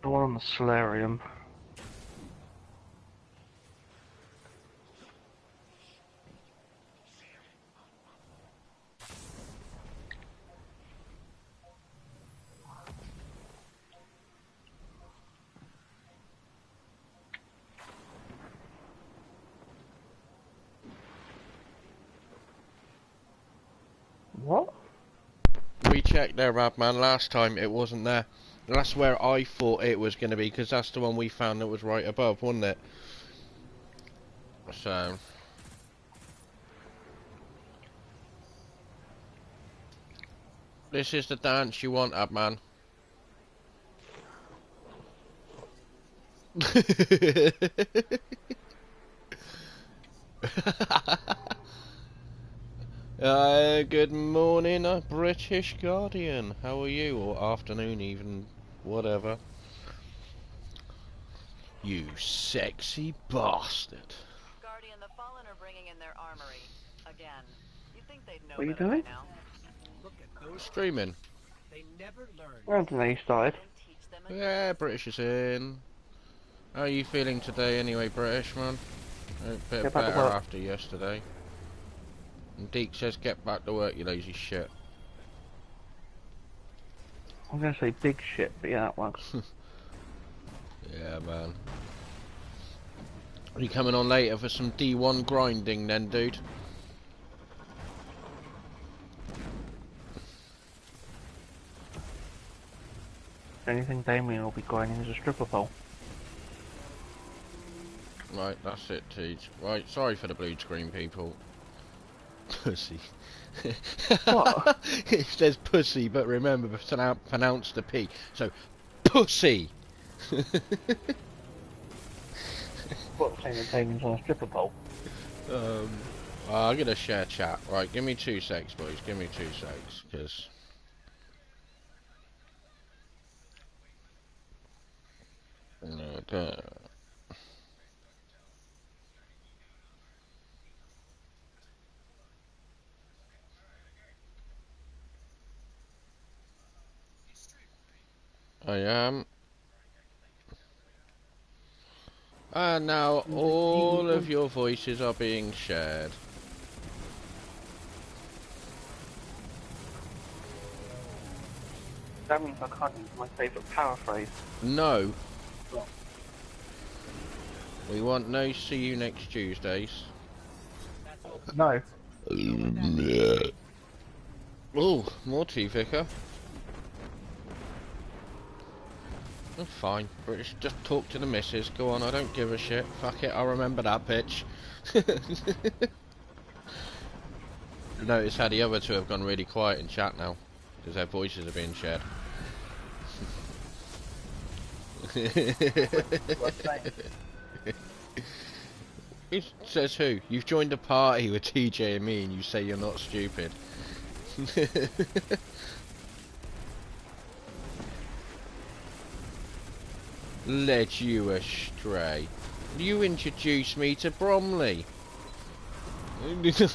The one on the solarium. What? We checked there, Radman. Last time it wasn't there. That's where I thought it was going to be, because that's the one we found that was right above, wasn't it? So... This is the dance you want, Radman. Good morning, British Guardian. How are you? Or afternoon, even. Whatever. You sexy bastard. Guardian, the Fallen are bringing in their armory. Again. You'd think they'd know What are you better doing? by now. Look at those Streaming. They never learn. Where have they started? Didn't teach them a Yeah, British is in. How are you feeling today anyway, British man? A bit Get back to better work. after yesterday. And Deke says get back to work, you lazy shit. I'm gonna say big shit, but yeah, that works. Yeah, man. Are you coming on later for some D1 grinding then, dude? Anything Damien will be grinding is a stripper pole. Right, that's it, Teach. Right, sorry for the blue screen, people. Pussy. What? It says pussy, but remember, pronounce the P. So, pussy! What, saying that Damien's on a stripper pole? I'm gonna share chat. Right, give me 2 secs, boys. Give me 2 secs, because... I am. And now all of your voices are being shared. That means I can't use my favourite paraphrase. No. What? We want no see you next Tuesdays. No. Oh, more tea, Vicar. Oh, fine. British, just talk to the missus. Go on, I don't give a shit. Fuck it, I'll remember that bitch. Notice how the other two have gone really quiet in chat now, because their voices are being shared. It says who? You've joined a party with TJ and me and you say you're not stupid. Led you astray. You introduced me to Bromley. It's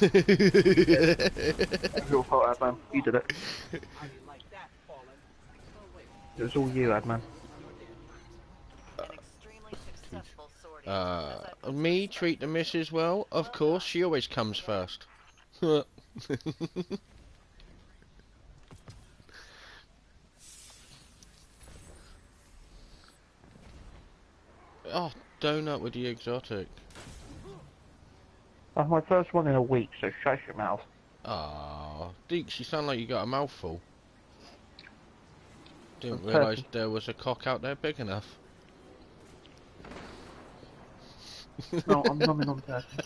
your fault, Adman. You did it. It was all you, Adman. an extremely successful sortie. Me treat the missus well? Of course, she always comes first. Oh, donut with the exotic. That's my first one in a week, so shut your mouth. Ah, Deeks, you sound like you got a mouthful. Didn't Okay. realise there was a cock out there big enough. No, I'm numbing on turkey.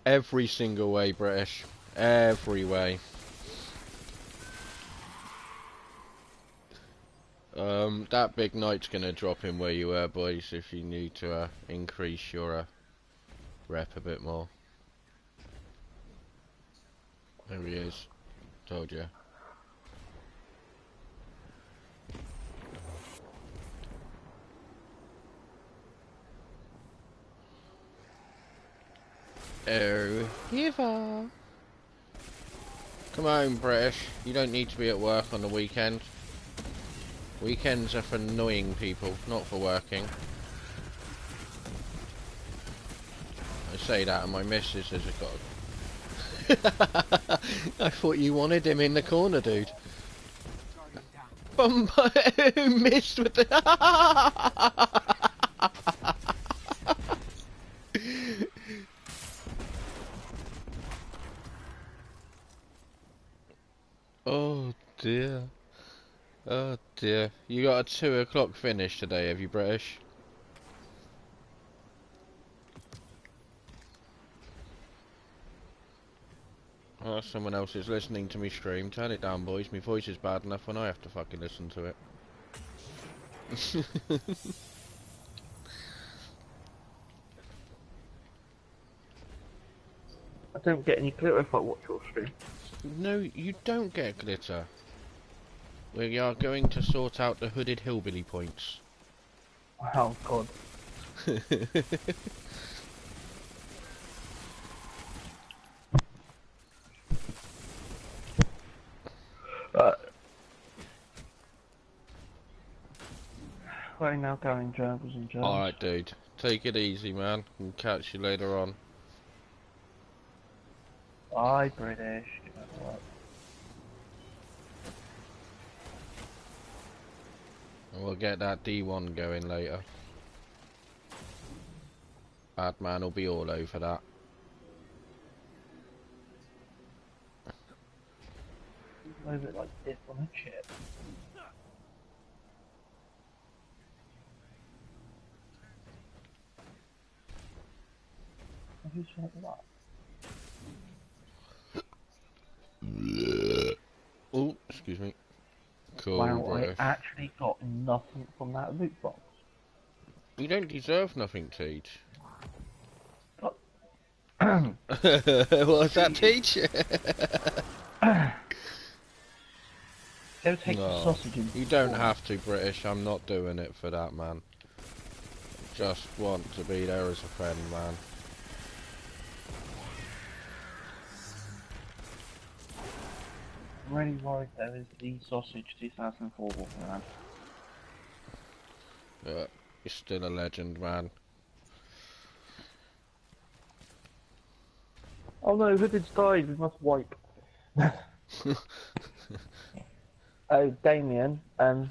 Every single way, British. Every way. That big night's gonna drop in where you were, boys, if you need to increase your rep a bit more. There he is. Told you. Oh, Eva. Come on, British. You don't need to be at work on the weekend. Weekends are for annoying people, not for working. I say that and my missus has got I thought you wanted him in the corner, dude. Target down. Bum missed with the Oh dear. Oh dear. You got a 2 o'clock finish today, have you, British? Oh, someone else is listening to me stream. Turn it down, boys. My voice is bad enough when I have to fucking listen to it. I don't get any glitter if I watch your stream. No, you don't get glitter. We are going to sort out the hooded hillbilly points. Oh god. Right now, going gerbils and germs. Alright, dude. Take it easy, man. We'll catch you later on. Bye, British. Get back to work. And we'll get that D1 going later. Bad man will be all over that. Move it like this on a chip. Who's like that? Oh, excuse me. Cool, Wow, British. I actually got nothing from that loot box. You don't deserve nothing, Teach. What's that, Teach? Go take the No, sausage and you don't have to, British. I'm not doing it for that, man. Just want to be there as a friend, man. I'm really worried there is the sausage 2004 walking around. You're still a legend, man. Oh no, Hooded's died, we must wipe. Oh, Damien,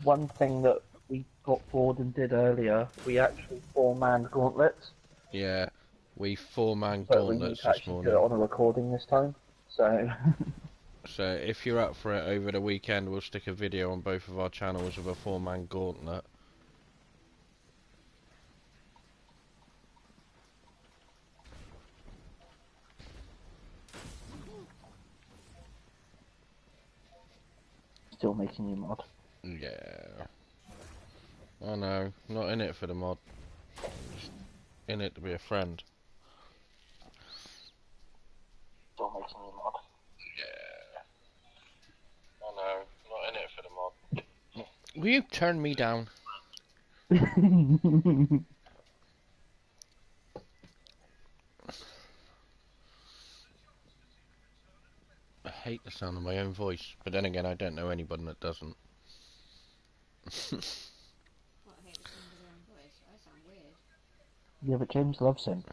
one thing that we got bored and did earlier, we actually 4-man gauntlets. Yeah, we 4-man But we need gauntlets to this actually do it morning. on a recording this time, so... So if you're up for it over the weekend, we'll stick a video on both of our channels of a 4-man gauntlet. Still making you mod. Yeah. I know, not in it for the mod. Just in it to be a friend. Still making you mod. Yeah. I know, not in it for the mod. Will you turn me down? I hate the sound of my own voice, but then again, I don't know anybody that doesn't. What, I hate the sound of their own voice? I sound weird. Yeah, but James loves him.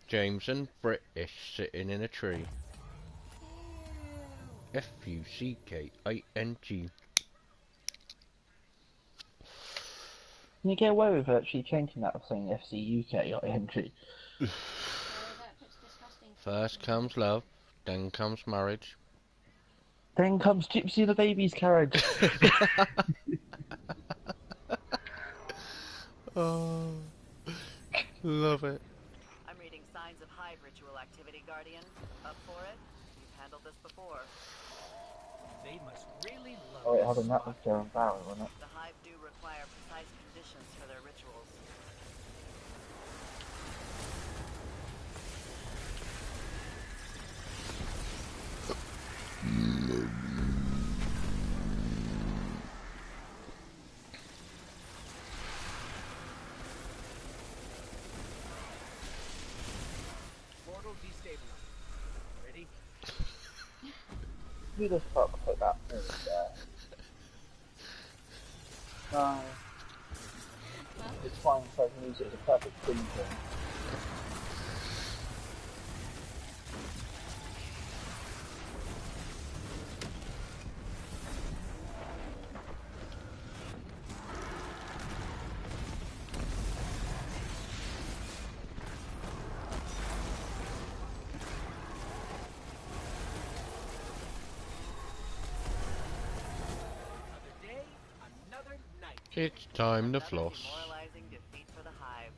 James and British sitting in a tree. F-U-C-K-I-N-G. Can you get away with actually changing that of saying F-C-U-K-I-N-G? So that puts disgusting... First comes love, then comes marriage. Then comes Gypsy the baby's carriage. Oh, love it. I'm reading signs of hive ritual activity, Guardian. Up for it? You've handled this before. They must really love Oh wait, this hold on, that was spot. Jerome Barry, wasn't it? The hive do require precise conditions for their rituals. Portal destabilized. Ready? Who the fuck put that move there? No. It's fine so I can use it as a perfect spin point. Another day, another night. It's time to Another floss. demoralizing defeat for the Hive.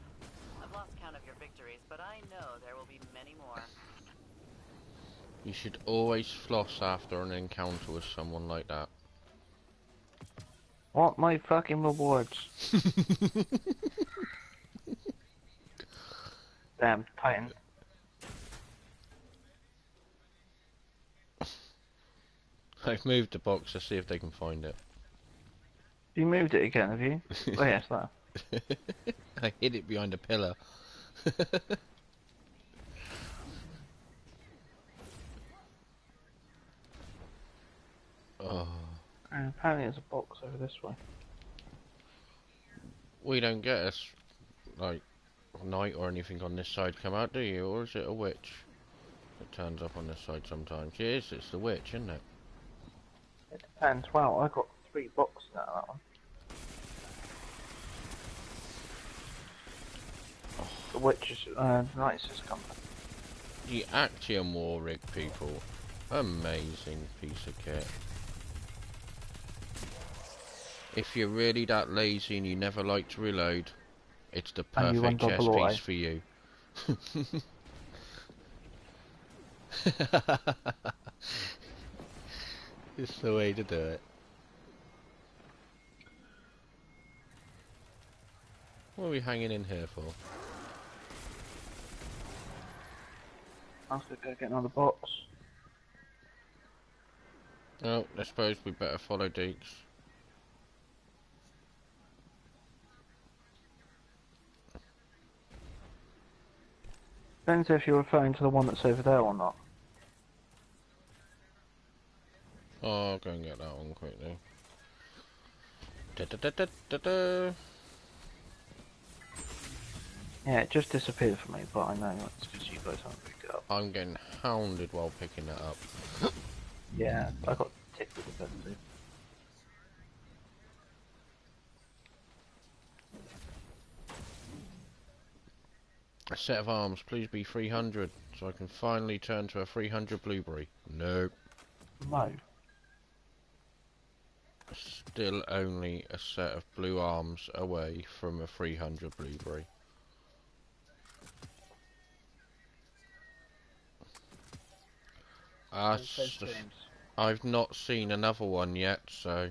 I've lost count of your victories, but I know there will be many more. You should always floss after an encounter with someone like that. Want my fucking rewards? Damn, Titan. I've moved the box to see if they can find it. You moved it again, have you? Oh yes, that. I hid it behind a pillar. Oh, And apparently there's a box over this way. we don't get us like night or anything on this side come out, do you? Or is it a witch that turns up on this side sometimes? It is. It's the witch, isn't it? It depends. Wow, I got 3 boxes out of that one. The witches, Knights has come. The Actium War rig, people. Amazing piece of kit. If you're really that lazy and you never like to reload, it's the And you run perfect chess double piece I. for you. It's the way to do it. What are we hanging in here for? I was gonna go get another box. Oh, I suppose we better follow Deeks. Depends if you're referring to the one that's over there or not. Oh, I'll go and get that one quickly. Da -da -da -da -da -da. Yeah, it just disappeared from me, but I know it's because you guys haven't picked it up. I'm getting hounded while picking that up. Yeah, I got tickled with that too. A set of arms, please be 300, so I can finally turn to a 300 blueberry. Nope. No. Still only a set of blue arms away from a 300 blueberry. I've not seen another one yet, so...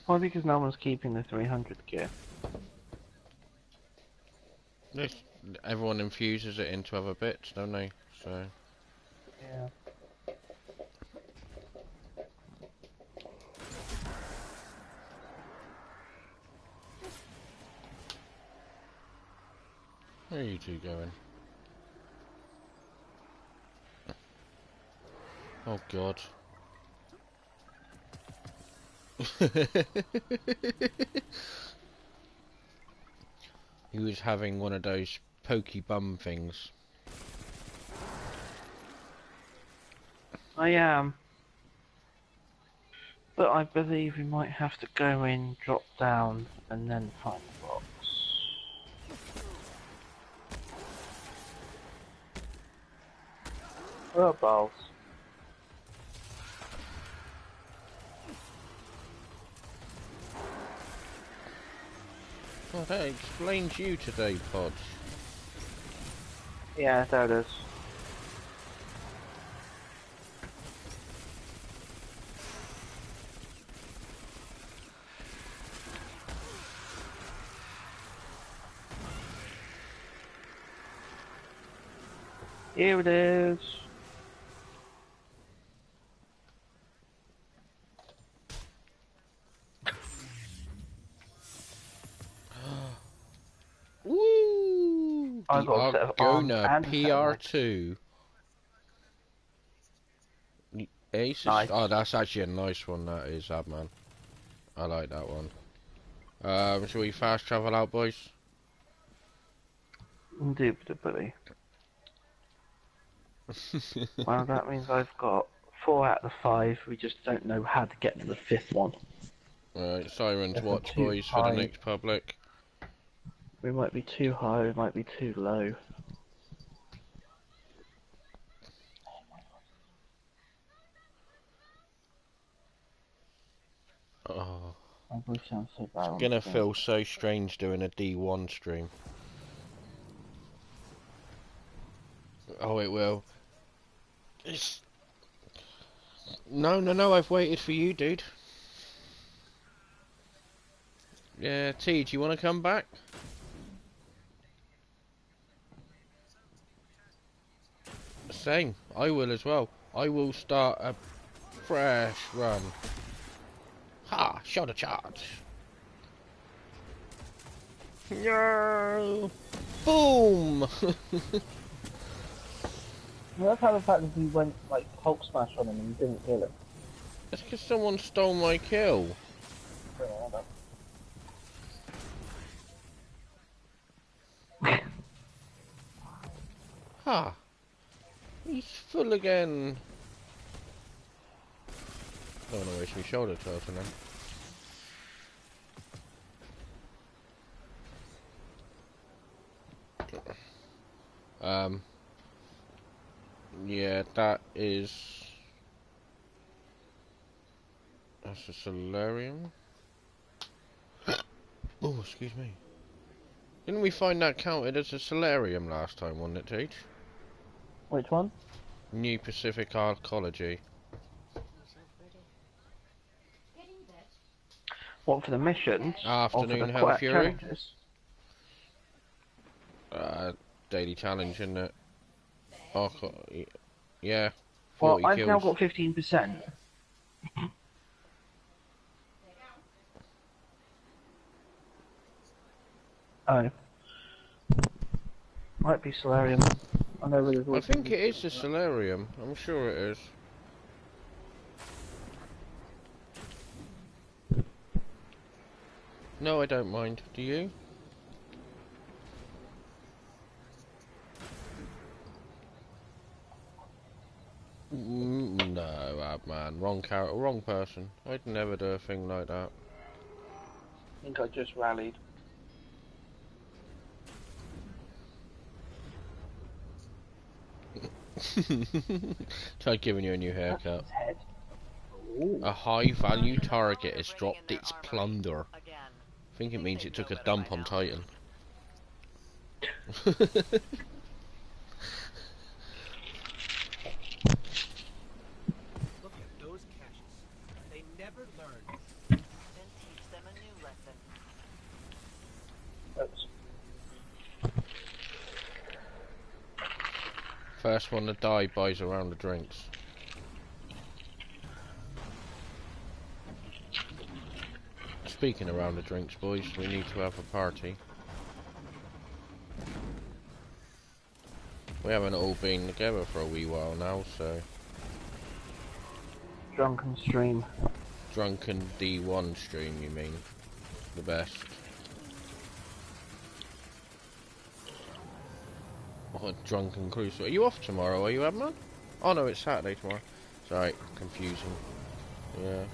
Well, because no one's keeping the 300 gear. This, everyone infuses it into other bits, don't they? So... Yeah. Where are you two going? Oh god. He was having one of those pokey bum things. I am. But I believe we might have to go in, drop down, and then find the box. Oh, balls. Oh, that explains you today, Podge. Yeah, there it is. Here it is. Woo! I The got a set of arms Argona and a set of legs. PR2. Ace. Nice. Oh, that's actually a nice one. That is, that man. I like that one. Shall we fast travel out, boys? Indubitably. Well, that means I've got 4 out of the 5. We just don't know how to get to the 5th one. Right, Siren's If we're watch, too boys, for the high, next public. we might be too high, we might be too low. Oh, My voice sounds so bad it's on gonna the stream. feel so strange doing a D1 stream. Oh, it will. It's... No, I've waited for you, dude. Yeah, T, do you want to come back? Same, I will as well. I will start a fresh run. Ha! Shoulder charge! No! Boom! I love how the fact that we went like Hulk smash on him and you didn't kill him. That's because someone stole my kill. Ha! He's full again. Don't want to waste my shoulder charge on him. Yeah, that's a solarium. Oh, excuse me. Didn't we find that counted as a solarium last time, wasn't it, Teach? Which one? New Pacific Arcology. What, for the missions? Or for Afternoon the Hell quiet Fury. challenges? Daily challenge, isn't it? Yeah. Well, 40 I've now kills. got 15%. Oh. Might be Solarium. I know where there's I always think it is a solarium. I'm sure it is. No, I don't mind. Do you? No, man. Wrong character, wrong person. I'd never do a thing like that. I think I just rallied. Try giving you a new haircut. That's his head. A high-value target has dropped its plunder. I think it means it took a dump on Titan. Look at those caches. They never learn. Then teach them a new lesson. Oops. First one to die buys a round of drinks. Speaking of round of drinks, boys, we need to have a party. We haven't all been together for a wee while now, so... Drunken stream. Drunken D1 stream, you mean? The best. Oh, a drunken cruise. Are you off tomorrow, are you, Adman? Oh no, it's Saturday tomorrow. Sorry, confusing. Yeah.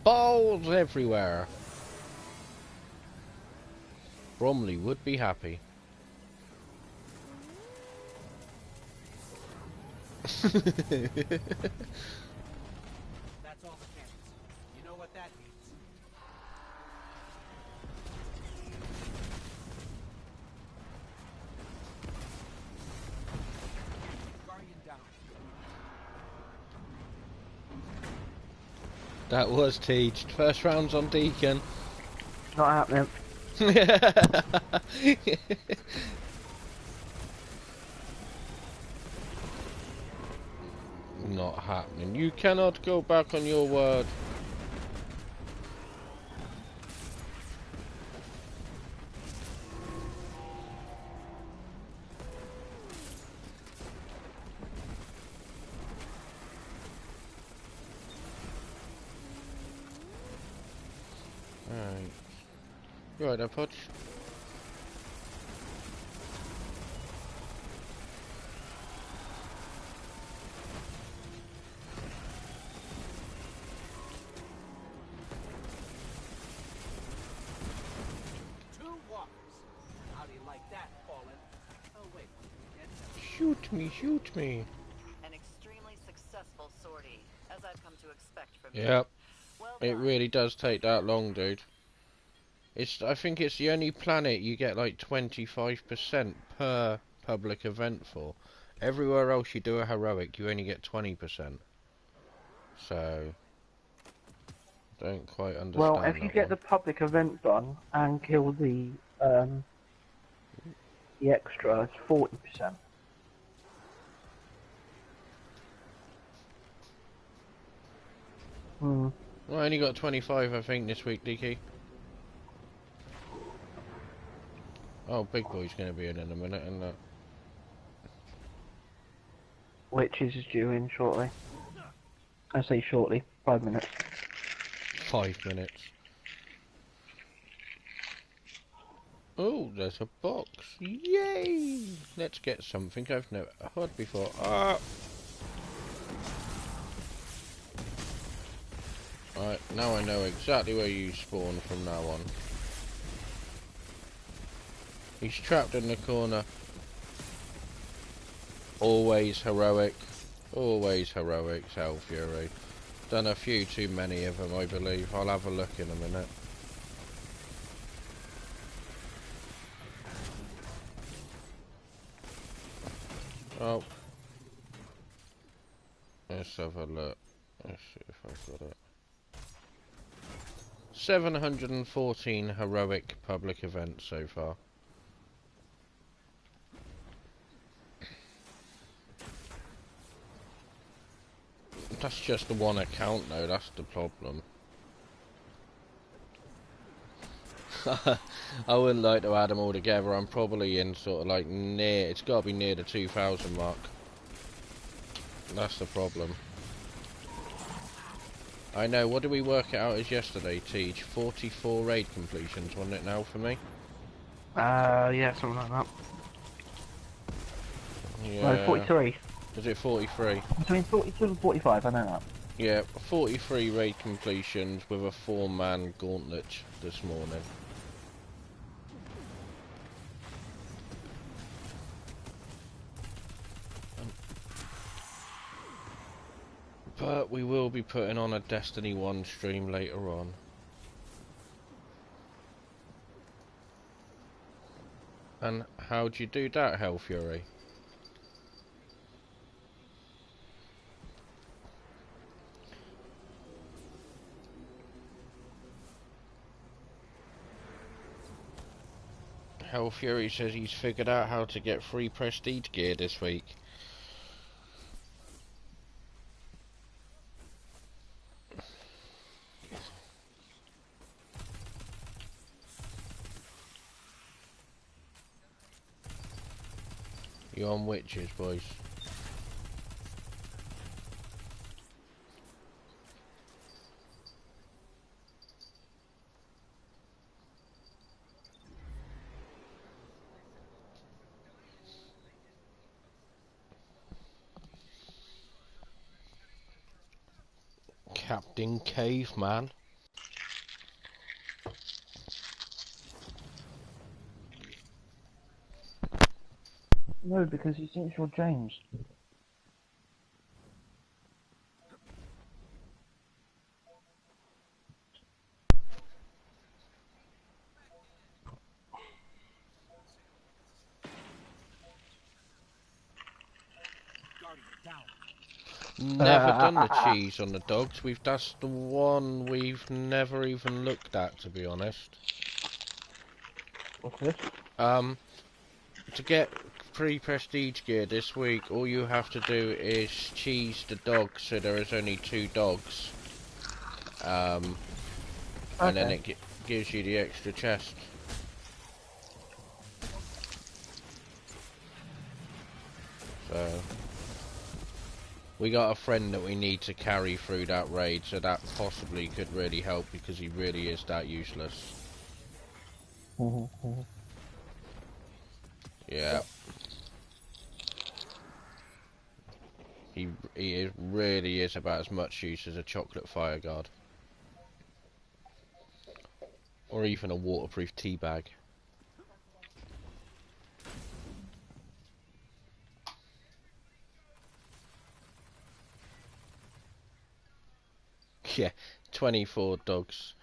Balls everywhere. Bromley would be happy. That's all the caches. You know what that means. Guardian down. That was teached. First round's on Deacon. Not happening. Not happening. You cannot go back on your word. Alright. You right there, Podge? Two walkers. How do you like that, Fallen? Oh, wait. Shoot me, shoot me. An extremely successful sortie, as I've come to expect from you. Yep. Well It done. really does take that long, dude. I think it's the only planet you get like 25% per public event for. Everywhere else you do a heroic, you only get 20%. So, don't quite Well, understand if you that get one. the public event done and kill the extra, it's 40%. Hmm. Well, I only got 25, I think, this week, DK. Oh, Big Boy's going to be in a minute, and that. Which is due in shortly. I say shortly, 5 minutes. 5 minutes. Oh, there's a box. Yay! Let's get something I've never heard before. Ah! Alright, now I know exactly where you spawn from now on. He's trapped in the corner. Always heroic. Always heroics, Hell Fury. Done a few too many of them, I believe. I'll have a look in a minute. Oh. Let's have a look. Let's see if I've got it. 714 heroic public events so far. That's just the one account though, that's the problem. I wouldn't like to add them all together. I'm probably in sort of like near, it's got to be near the 2000 mark. That's the problem. I know, what did we work it out as yesterday, Teach? 44 raid completions, wasn't it now for me? Yeah, something like that. Yeah. No, 43. Is it 43? Between 42 and 45, I know that. Yeah, 43 raid completions with a 4-man gauntlet this morning. But we will be putting on a Destiny 1 stream later on. And how'd you do that, Hell Fury? Hell Fury says he's figured out how to get free prestige gear this week. You on witches, boys? Captain Caveman. No, because he thinks you're James. Guardian down. Never done the cheese on the dogs. That's the one we've never even looked at, to be honest. What's this? To get pre-prestige gear this week, all you have to do is cheese the dogs so there is only 2 dogs. And then Okay. it gives you the extra chest. So we got a friend that we need to carry through that raid, so that possibly could really help because he really is that useless. Yeah. Really is about as much use as a chocolate fire guard. Or even a waterproof tea bag. Yeah, 24 dogs.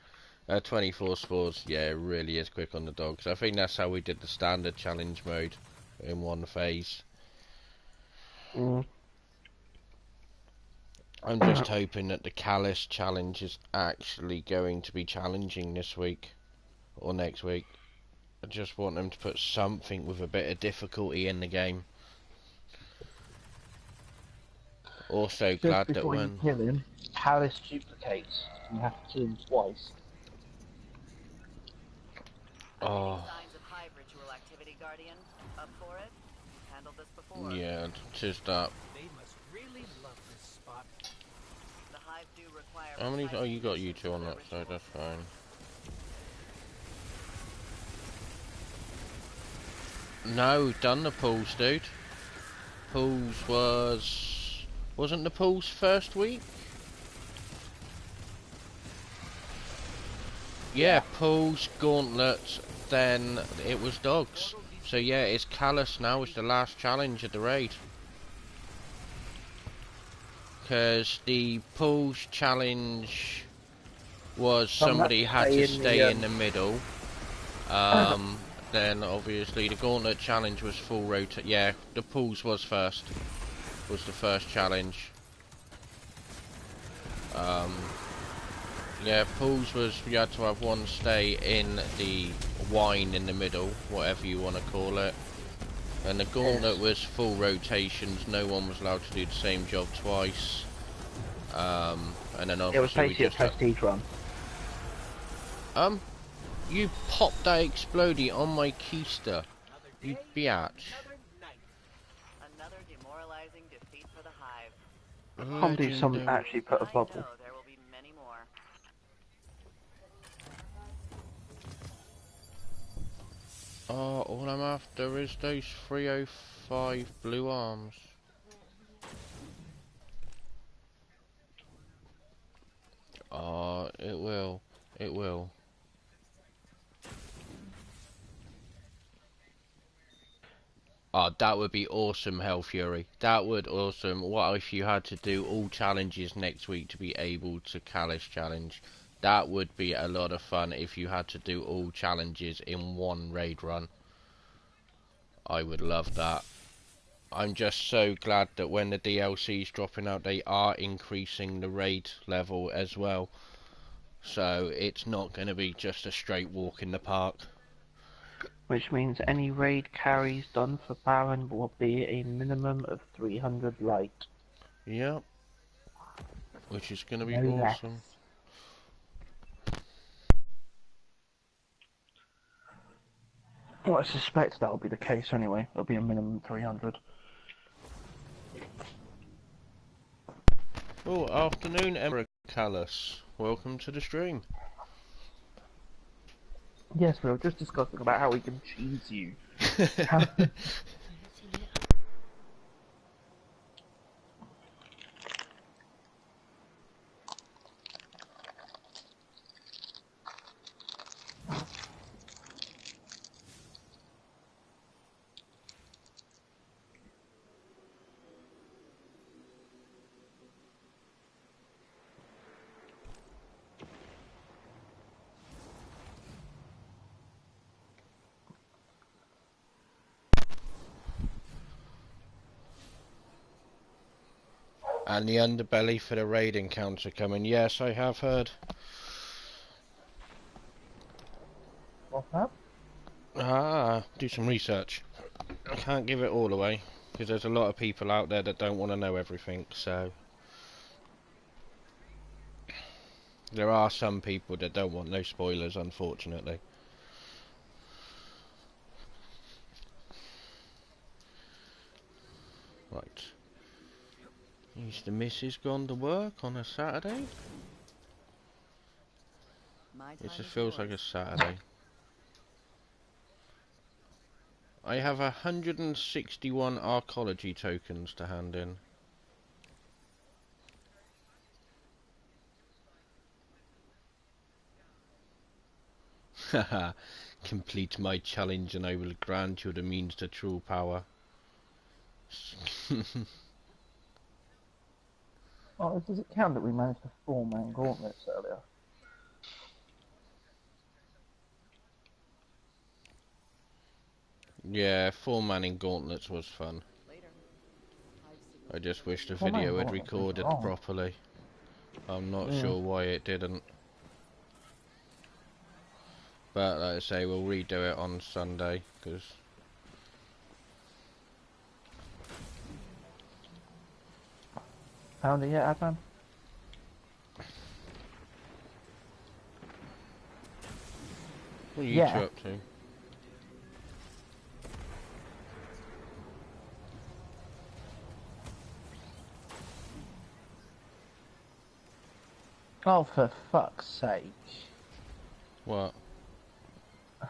24 spores, yeah, it really is quick on the dogs. I think that's how we did the standard challenge mode in one phase. Mm. I'm just hoping that the Callus challenge is actually going to be challenging this week or next week. I just want them to put something with a bit of difficulty in the game. Also Just glad that before you when... kill him, Palace duplicates. You have to kill him twice. Emitting Oh, signs of hive ritual activity, Guardian. Up for it? You've handled this before. yeah, just that. They must really love this spot. The hive do require How many... precise Oh, you got you conditions two for on their that side, rituals. that's fine. No, we've done the pools, dude. Pools was... Wasn't the pools first week? Yeah, Yeah. pools, gauntlets, then it was dogs. So yeah, it's Callus now, it's the last challenge of the raid. Because the pools challenge was Some have somebody to had stay to in the stay in the middle. Then obviously the gauntlet challenge was full rota. Yeah, the pools was first. Was the first challenge. Yeah, pools was you had to have one stay in the wine in the middle, whatever you want to call it. And the gauntlet was full rotations, no one was allowed to do the same job twice. And then It was obviously we basically a just prestige run. you popped that explodey on my keister, Another you day, biatch. another night. Another demoralizing defeat for the hive. Can't do some Legendary. actually put a I bubble. know there will be many more. Oh, all I'm after is those 305 blue arms. Oh, it will. It will. Oh, that would be awesome, Hell Fury. That would awesome. What if you had to do all challenges next week to be able to Callus challenge? That would be a lot of fun if you had to do all challenges in one raid run. I would love that. I'm just so glad that when the DLC's dropping out, they are increasing the raid level as well. So it's not going to be just a straight walk in the park. Which means any raid carries done for Baron will be a minimum of 300 light. Yep. Which is going to be No less. awesome. Well, I suspect that'll be the case anyway. It'll be a minimum 300. Oh, afternoon, Emma Callus. Welcome to the stream. Yes, we were just discussing about how we can cheese you. And the underbelly for the raid encounter coming. Yes, I have heard. What's that? Ah, do some research. I can't give it all away because there's a lot of people out there that don't want to know everything. So there are some people that don't want no spoilers, unfortunately. Right. Is the missus gone to work on a Saturday? My It time just is feels like a yours. Saturday. I have 161 arcology tokens to hand in. Haha. Complete my challenge and I will grant you the means to true power. Oh, does it count that we managed to 4-man gauntlets earlier? Yeah, 4-man in gauntlets was fun. Later. Hive signals I just wish the 4-man video had gauntlets is recorded wrong. properly. I'm not Mm. sure why it didn't. But like I say, we'll redo it on Sunday, because... Found it yet, Adman? What are you two Yeah. up to? Oh, for fuck's sake. What?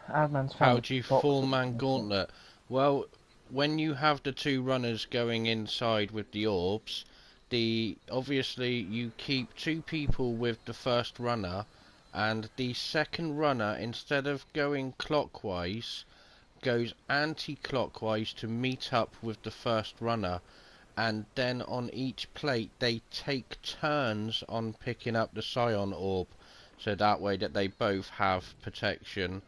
Adman's How found a do you box of 4-man missing. gauntlet? Well, when you have the two runners going inside with the orbs, obviously you keep two people with the first runner, and the second runner, instead of going clockwise, goes anti-clockwise to meet up with the first runner, and then on each plate they take turns on picking up the Scion orb, so that way that they both have protection.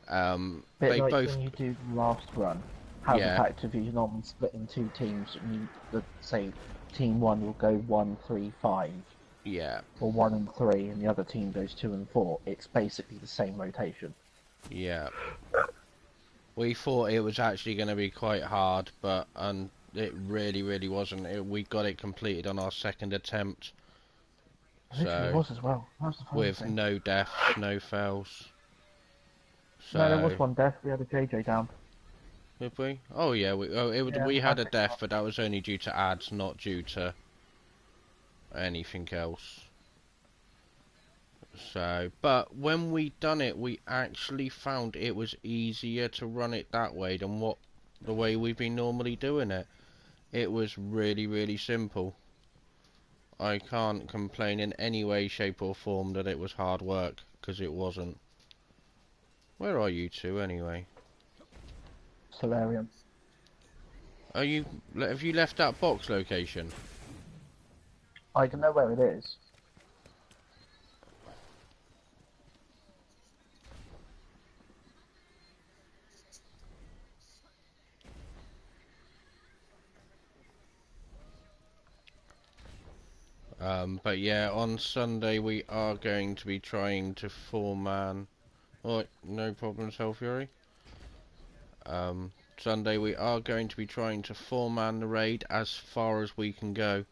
Bit They like both, when you do the last run. How the yeah, fact if you normally split in two teams, and say team 1 will go 1, 3, 5, yeah, or 1 and 3, and the other team goes 2 and 4. It's basically the same rotation. yeah. We thought it was actually going to be quite hard, but it really, really wasn't. We got it completed on our second attempt, It literally so was as well. That was the funny with thing. no deaths, no fails. No, there was So one death. We had a JJ down. did we? Oh yeah, Yeah, we I had a picked him death, up. but that was only due to ads, not due to anything else. So, but when we done it, we actually found it was easier to run it that way than the way we've been normally doing it. It was really, really simple. I can't complain in any way, shape or form that it was hard work, because it wasn't. Where are you two anyway? Solarium. Have you left that box location? I don't know where it is. But yeah, on Sunday we are going to be trying to 4-man. Alright, no problems, Hellfury. Sunday we are going to be trying to 4-man the raid as far as we can go.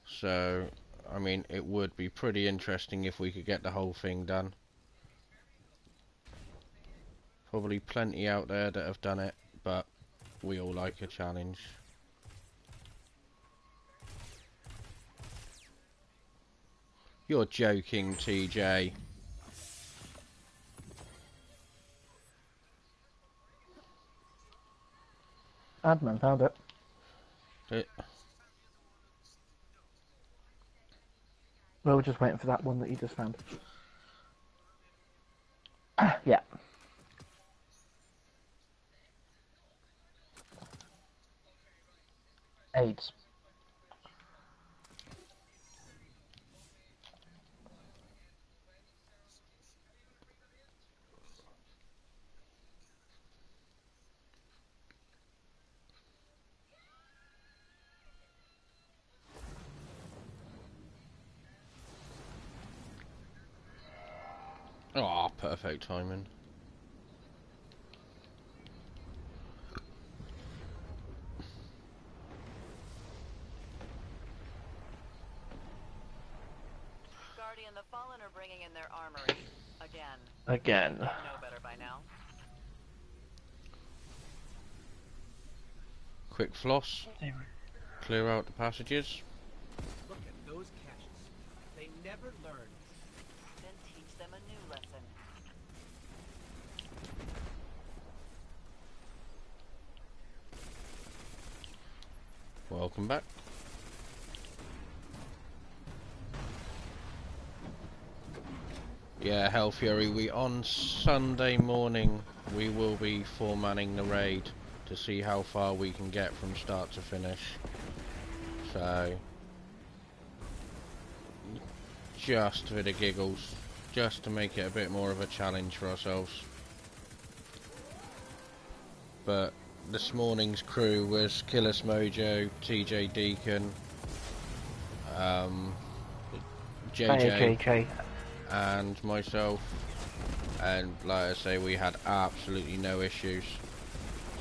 So, I mean, it would be pretty interesting if we could get the whole thing done. Probably plenty out there that have done it, but we all like a challenge. You're joking, TJ. Adman found it. It, We were just waiting for that one that you just found. Yeah. AIDS. oh, perfect timing. armory. Again. Again. You know better by now. Quick floss. Clear out the passages. Look at those caches. They never learn. Then teach them a new lesson. Welcome back. Yeah, Hell Fury, on Sunday morning we will be foremanning the raid to see how far we can get from start to finish. So, just for the giggles, just to make it a bit more of a challenge for ourselves. But this morning's crew was Killis Mojo, TJ Deacon, JJ, JJ. and myself, and like I say, we had absolutely no issues.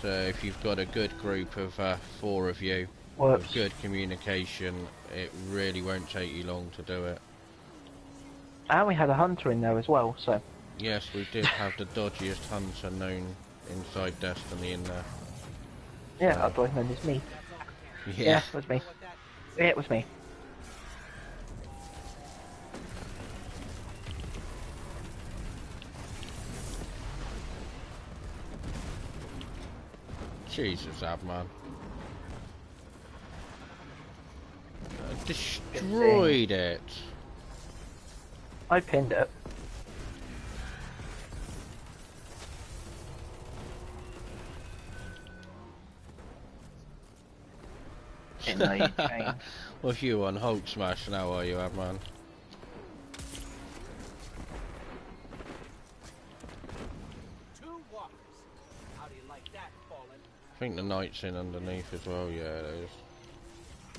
So if you've got a good group of 4 of you with good communication, it really won't take you long to do it. And we had a hunter in there as well, so... Yes, we did have the dodgiest hunter known inside Destiny in there. Yeah, So. I thought his name was me. Yeah. Yeah, it was me. Yeah, it was me. Jesus, Abman. Destroyed it. I pinned it. In a chain. Well, if you on Hulk Smash now, are you, Abman? Two walkers. How do you like that, Fallen? I think the knight's in underneath as well, yeah it is.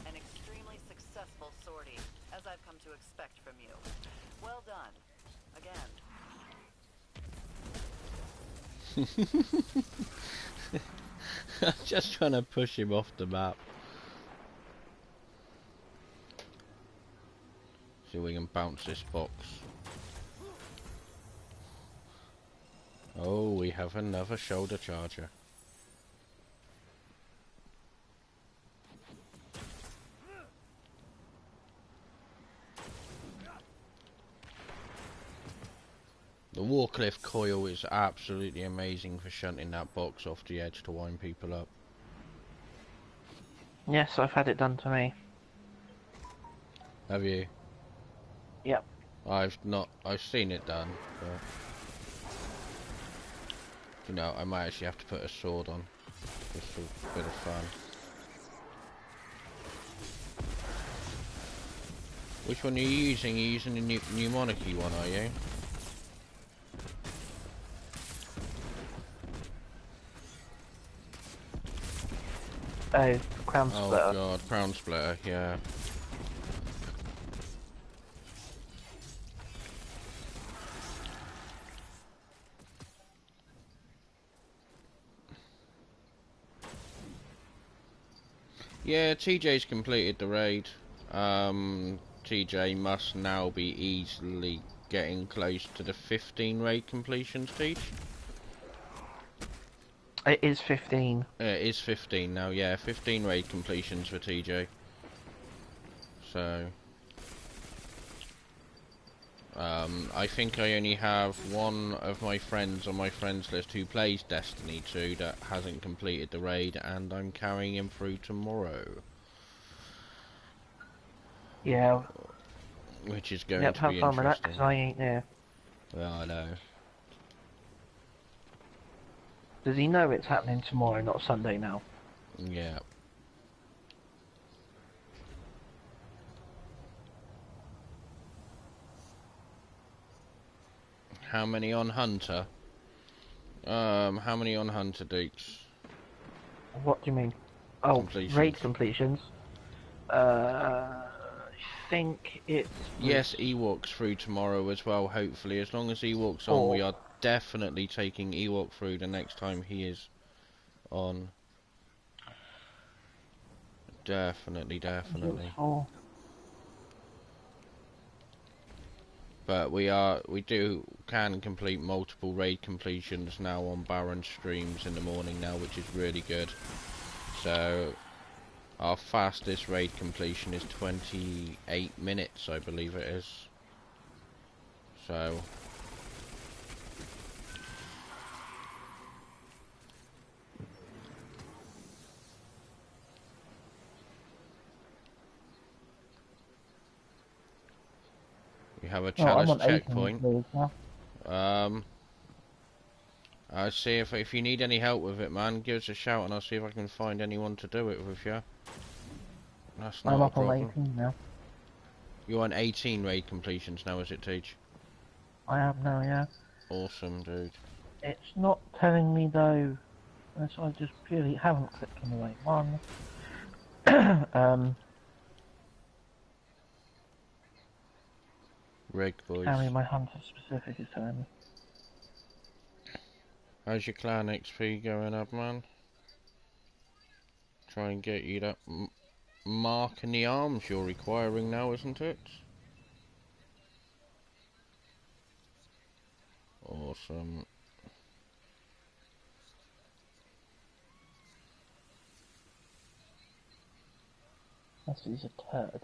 An extremely successful sortie, as I've come to expect from you. Well done. Again. Just trying to push him off the map. See if we can bounce this box. Oh, we have another shoulder charger. The Warcliffe coil is absolutely amazing for shunting that box off the edge to wind people up. Yes, I've had it done to me. Have you? Yep. I've seen it done, but... You know, I might actually have to put a sword on. Just for a bit of fun. Which one are you using? Are you using the new monarchy one, are you? Oh, crown splitter. Oh god, crown splitter, yeah. Yeah, TJ's completed the raid. TJ must now be easily getting close to the 15 raid completions, Teach. It is 15. It is 15 now, yeah, 15 raid completions for TJ. So... I think I only have one of my friends on my friends list who plays Destiny 2 that hasn't completed the raid, and I'm carrying him through tomorrow. Yeah. Which is going Yep, to have be fun with that, interesting. 'cause I ain't there. Well, I know. Does he know it's happening tomorrow, not Sunday now? Yeah. How many on Hunter? How many on Hunter, Deeks? What do you mean? Oh, Completions. raid completions. I think it's... Yes, Ewok's through tomorrow as well, hopefully. As long as Ewok's on, we are definitely taking Ewok through the next time he is on. Definitely. But we can complete multiple raid completions now on Baron streams in the morning now, which is really good. So our fastest raid completion is 28 minutes, I believe it is. So we have a Oh, I'm chalice on 18 checkpoint. please now. I'll see if you need any help with it, man, give us a shout and I'll see if I can find anyone to do it with you. That's I'm not a up on problem. 18 now. You're on 18 raid completions now, is it, Teach? I am now, yeah. Awesome, dude. It's not telling me though, unless I just purely haven't clicked on the right one. Rig, boys. Carry my hunter specific is telling me. How's your clan XP going up, man? Try and get you that mark in the arms you're requiring now, isn't it? Awesome. Unless he's a turd.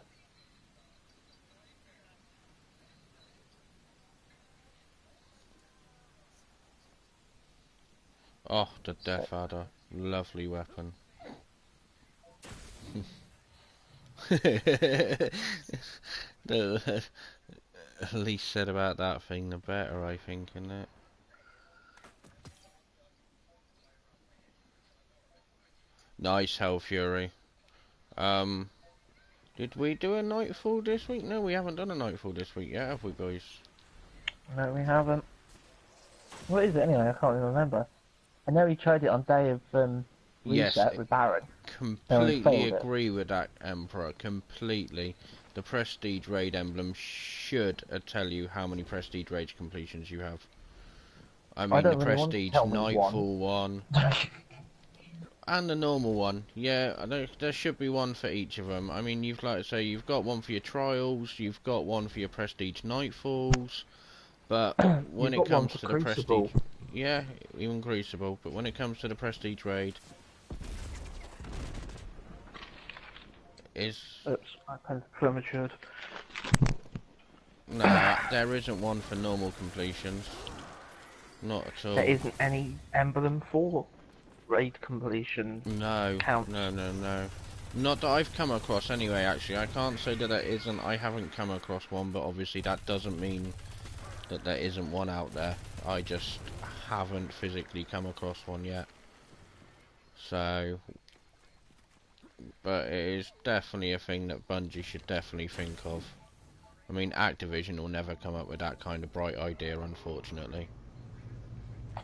Oh, the Death Adder. Lovely weapon. The least said about that thing, the better, I think, isn't it? Nice, Hell Fury. Did we do a Nightfall this week? No, we haven't done a Nightfall this week yet, have we, boys? No, we haven't. What is it anyway? I can't even remember. I know we tried it on day of Yes, reset with Baron. completely agree with that, Emperor. Completely. The Prestige Raid emblem should tell you how many Prestige Raid completions you have. I mean, the don't really want to Prestige tell me Nightfall one. And the normal one. Yeah, there should be one for each of them. I mean, you've like to say, you've got one for your Trials, you've got one for your Prestige Nightfalls, but when You've it got one comes for to the Crucible. Prestige... Yeah, even Crucible, but when it comes to the Prestige Raid... Oops, I kind of prematured. No, there isn't one for normal completions. Not at all. There isn't any emblem for raid completion No, counts. no. Not that I've come across anyway, actually. I can't say that there isn't. I haven't come across one, but obviously that doesn't mean that there isn't one out there. I just haven't physically come across one yet. So... But it is definitely a thing that Bungie should definitely think of. I mean, Activision will never come up with that kind of bright idea, unfortunately. I'm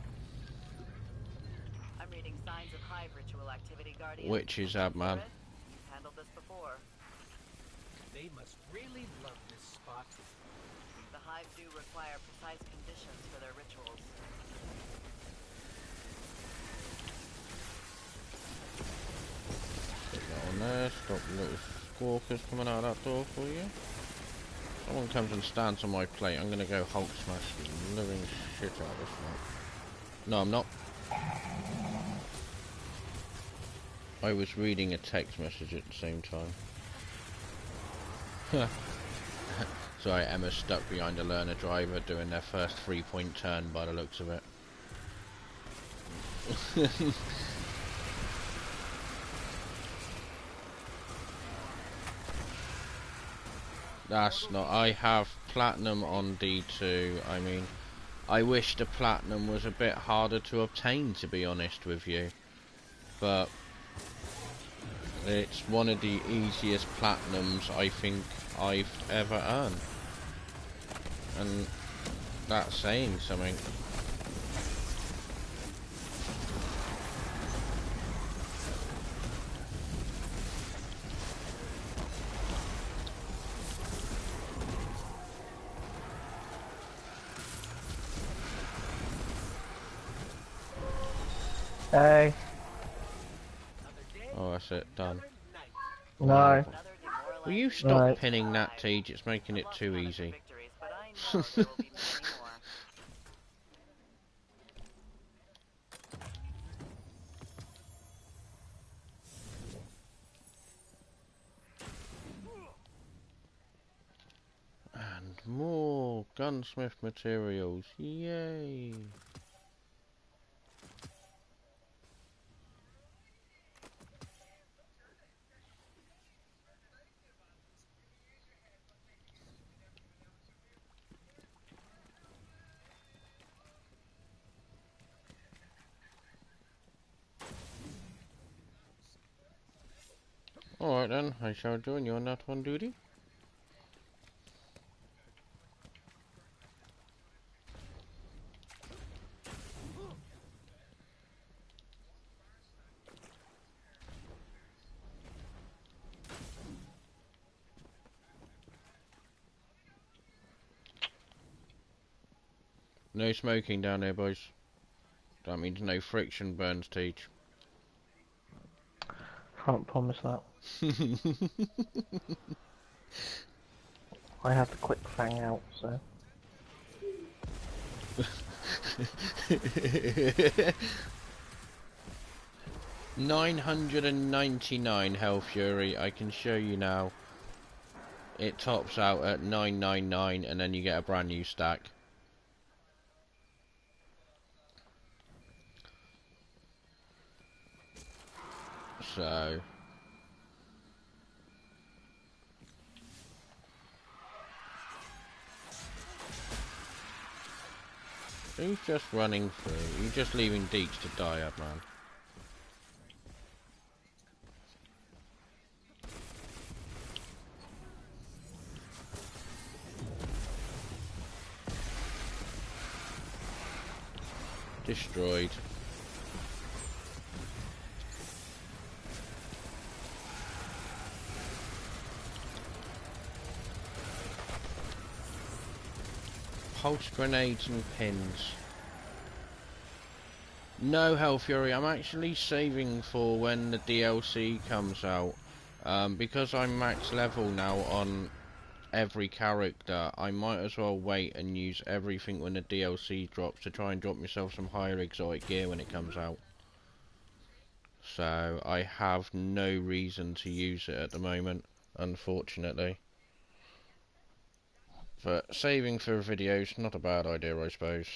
reading signs of hive ritual activity, Guardian. Which is that, man? You've handled this before. They must really love this spot. The hive do require precise conditions for their rituals. Put that on there, stop the little squawkers coming out of that door for you. Someone comes and stands on my plate, I'm gonna go Hulk smash the living shit out of this one. No, I'm not. I was reading a text message at the same time. Sorry, Emma's stuck behind a learner driver doing their first 3-point turn by the looks of it. That's not... I have platinum on D2. I mean, I wish the platinum was a bit harder to obtain, to be honest with you. But it's one of the easiest platinums I think I've ever earned. And that's saying something. Hey. Oh, that's it, done. No. Will you stop pinning that, Tej? It's making it too easy. I know there will be many more. And more gunsmith materials. Yay! Alright then, I shall join you on that one, duty. No smoking down there, boys. That means no friction burns teeth. Can't promise that. I have the quick fang out, so. 999 Hell Fury, I can show you now. It tops out at 999 and then you get a brand new stack. So who's just running through? You're just leaving Deeks to die up, man. Destroyed. Pulse grenades and pins. No, Hell Fury, I'm actually saving for when the DLC comes out. Because I'm max level now on every character, I might as well wait and use everything when the DLC drops to try and drop myself some higher exotic gear when it comes out. So I have no reason to use it at the moment, unfortunately. But saving for a video is not a bad idea, I suppose.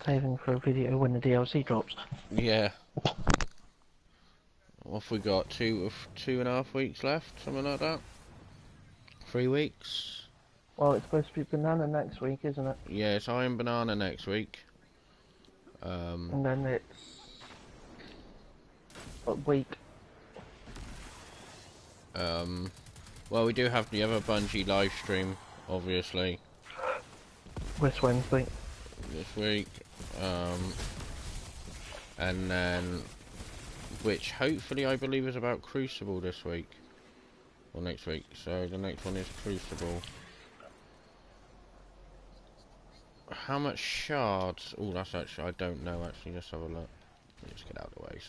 Saving for a video when the DLC drops. Yeah. What have we got? 2.5 weeks left? Something like that? 3 weeks? Well, it's supposed to be banana next week, isn't it? Yeah, it's Iron Banana next week. And then it's a week. Well, we do have the other Bungie live stream, obviously, This Wednesday. this week. And then, which hopefully I believe is about Crucible this week. Or next week. So the next one is Crucible. How much shards? Oh, that's actually, I don't know actually, let's have a look. Let me just get out of the way.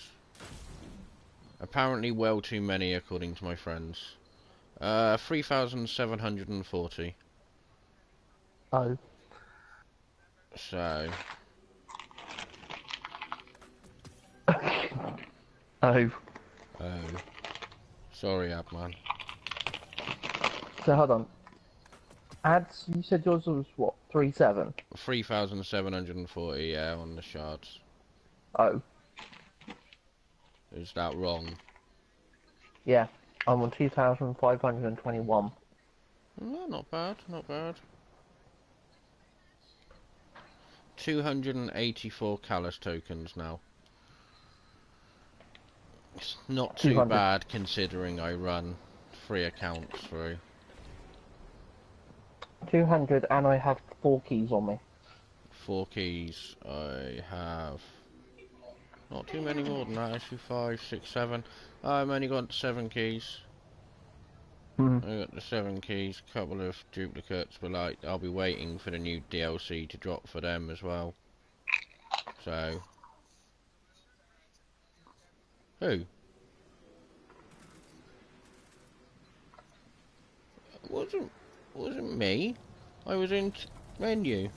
Apparently well too many according to my friends. 3,740. Oh. So. Oh. Oh. Sorry, Abman. So hold on. Ads, you said yours was what? 3.7? 3,740, yeah, on the shards. Oh. Is that wrong? Yeah. I'm on 2,521. No, not bad, not bad. 284 Callus tokens now. It's not too 200. bad considering I run 3 accounts through. 200 and I have 4 keys on me. 4 keys. I have not too many more than that, actually 5, 6, 7. I've only got 7 keys. Hmm. I got the 7 keys, couple of duplicates, but like I'll be waiting for the new DLC to drop for them as well. So who? Wasn't wasn't me. I was in menu.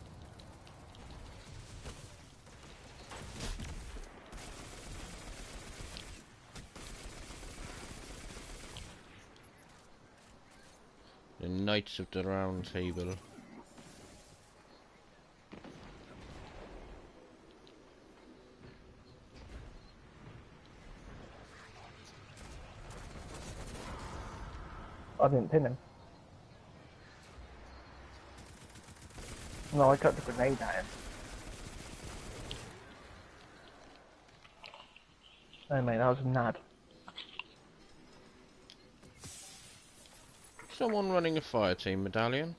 The Knights of the Round Table. I didn't pin him. No, I chucked a grenade at him. No, mate, that was a nad. Someone running a fire team medallion.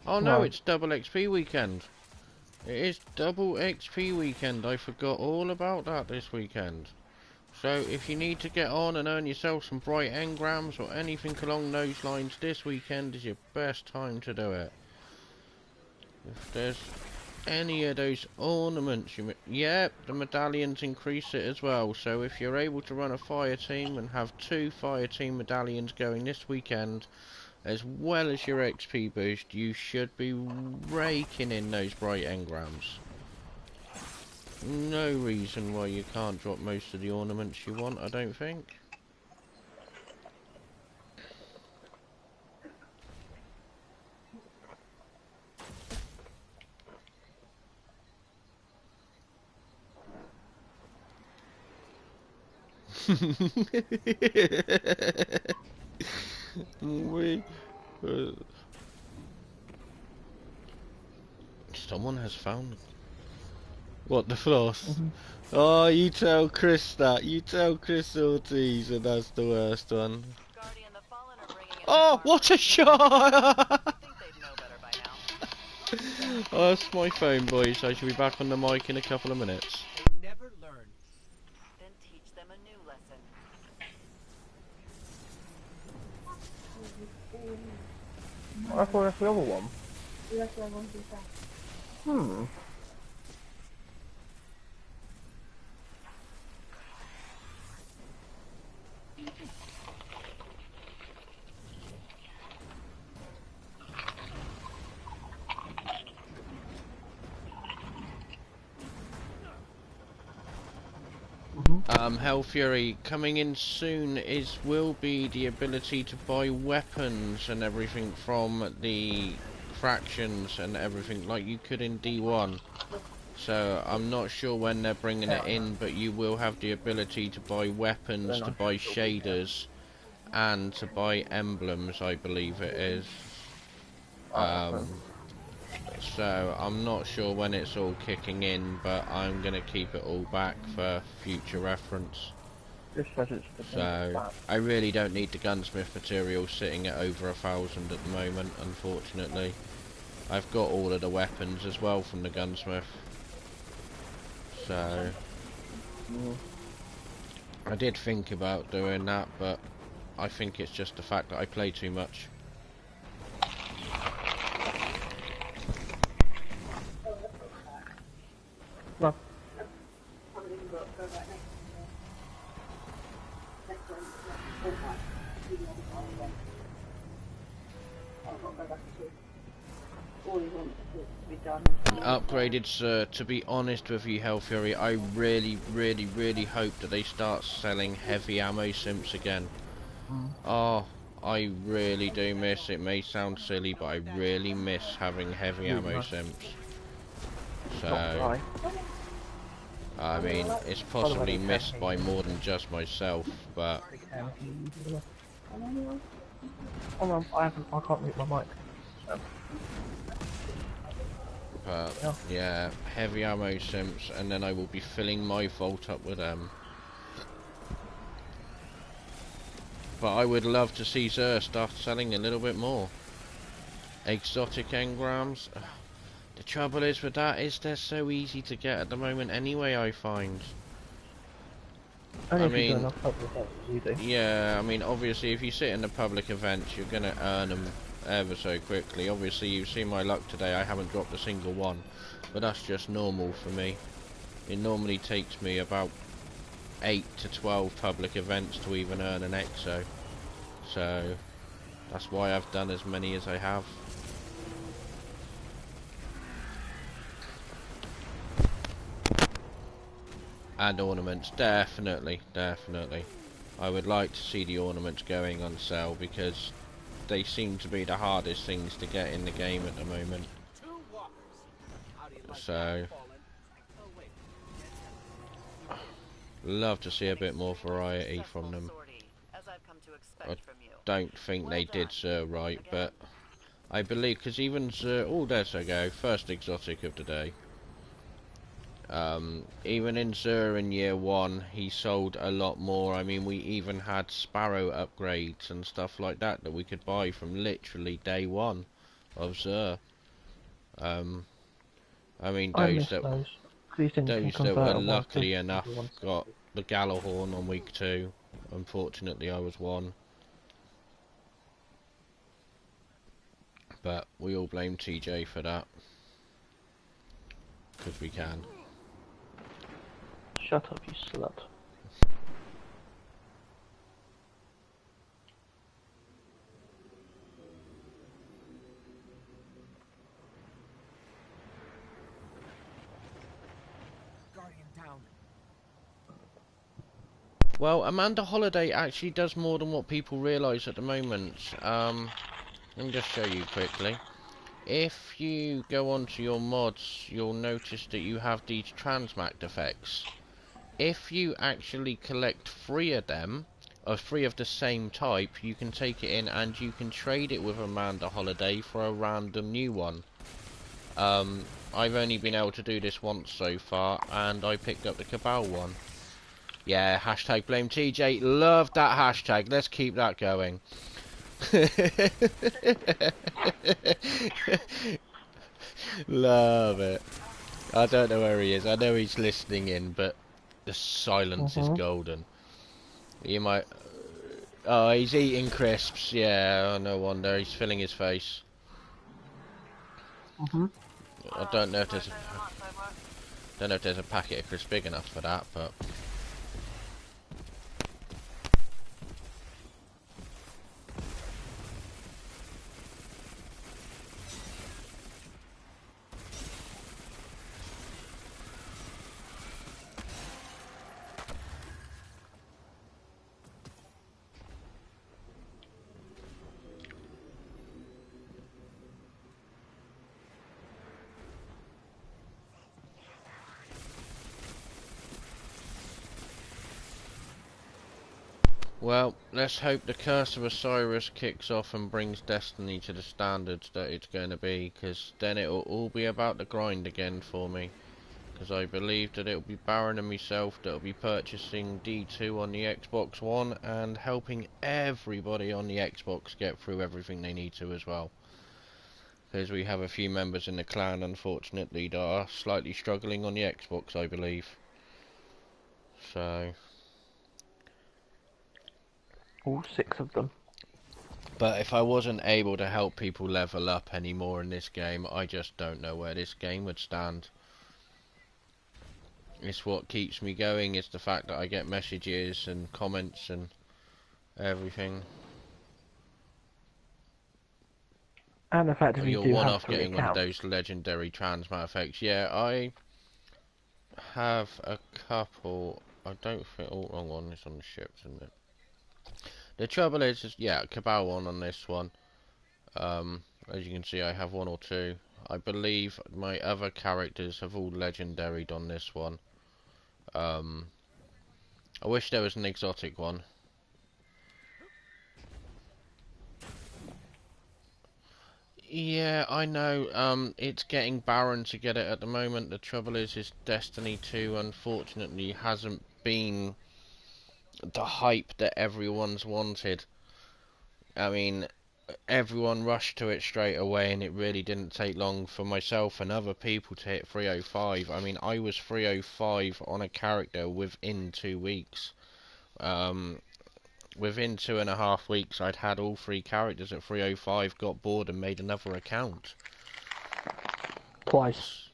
Oh no, No. it's double XP weekend. It is double XP weekend. I forgot all about that this weekend. So if you need to get on and earn yourself some bright engrams or anything along those lines, this weekend is your best time to do it. If there's any of those ornaments, yep, the medallions increase it as well. So if you're able to run a fire team and have 2 fire team medallions going this weekend, as well as your XP boost, you should be raking in those bright engrams. No reason why you can't drop most of the ornaments you want, I don't think. we, someone has found what, the floss? Mm-hmm. Oh, you tell Chris that. You tell Chris Ortiz, and that's the worst one. Guardian, the Fallen are bringing in Oh, what a shot! I think they'd know better by now. Oh, that's my phone, boys. I shall be back on the mic in a couple of minutes. They never learn. Then teach them a new lesson. I thought that's the other one. Hmm. Hell Fury, coming in soon will be the ability to buy weapons and everything from the fractions and everything like you could in D1. So I'm not sure when they're bringing it in, but you will have the ability to buy weapons, to buy shaders, and to buy emblems, I believe it is. So I'm not sure when it's all kicking in, but I'm going to keep it all back for future reference. So I really don't need the gunsmith material sitting at over 1,000 at the moment, unfortunately. I've got all of the weapons as well from the gunsmith. So I did think about doing that, but I think it's just the fact that I play too much. No. Upgraded, sir. To be honest with you, Hell Fury, I really, really, really hope that they start selling heavy ammo simps again. Oh, I really do miss, it may sound silly, but I really miss having heavy ammo simps. So, I mean, it's possibly missed by more than just myself, but... Oh no, I can't mute my mic. But, yeah, heavy ammo simps, and then I will be filling my vault up with them. But I would love to see Xur start selling a little bit more. Exotic engrams. The trouble is with that is they're so easy to get at the moment anyway, I find. Only if you do enough public events, you do. Yeah, I mean, obviously if you sit in the public events, you're going to earn them ever so quickly. Obviously you've seen my luck today, I haven't dropped a single one. But that's just normal for me. It normally takes me about 8 to 12 public events to even earn an exo. So that's why I've done as many as I have. And ornaments, definitely. I would like to see the ornaments going on sale because they seem to be the hardest things to get in the game at the moment. 2 walkers. How do you like So, that, Fallen? Oh, wait. love to see a bit more Extremely variety from successful them. sortie, as I've come to I expect from you. don't think Well they did done. Sir right, Again. but I believe, because even Sir, oh, there's I go, first exotic of the day. Even in Zur in year 1, he sold a lot more. I mean, we even had Sparrow upgrades and stuff like that that we could buy from literally day 1 of Zur. I mean, I miss those. These things can those that convert were at luckily 150 to enough got 160. the Galahorn on week 2. Unfortunately, I was 1. But we all blame TJ for that. Because we can. Shut up, you slut. Guardian down. Well, Amanda Holiday actually does more than what people realise at the moment. Let me just show you quickly. If you go onto your mods, you'll notice that you have these transmact effects. If you actually collect 3 of them, or 3 of the same type, you can take it in and you can trade it with Amanda Holiday for a random new one. I've only been able to do this once so far, and I picked up the Cabal one. Yeah, hashtag blame TJ. Love that hashtag. Let's keep that going. Love it. I don't know where he is. I know he's listening in, but the silence is golden. You might... Oh, he's eating crisps. Yeah, oh, no wonder. He's filling his face. I don't know if there's a packet of crisps big enough for that, but... Well, let's hope the Curse of Osiris kicks off and brings Destiny to the standards that it's going to be, because then it'll all be about the grind again for me. Because I believe that it'll be Baron and myself that'll be purchasing D2 on the Xbox One and helping everybody on the Xbox get through everything they need to as well. Because we have a few members in the clan, unfortunately, that are slightly struggling on the Xbox, I believe. So... All 6 of them. But if I wasn't able to help people level up anymore in this game, I just don't know where this game would stand. It's what keeps me going, is the fact that I get messages and comments and everything. And the fact that Oh, you you're do one have off 3 getting one of accounts. those legendary transmat effects. Yeah, I have a couple. I don't think... Oh, wrong one. It's on the ships, isn't it? The trouble is yeah, Cabal one on this one. As you can see, I have 1 or 2. I believe my other characters have all legendaried on this one. I wish there was an exotic one. Yeah, I know. It's getting barren to get it at the moment. The trouble is Destiny 2 unfortunately hasn't been the hype that everyone's wanted. I mean, everyone rushed to it straight away, and it really didn't take long for myself and other people to hit 305. I mean, I was 305 on a character within 2 weeks. Within 2.5 weeks, I'd had all 3 characters at 305, got bored and made another account. Twice.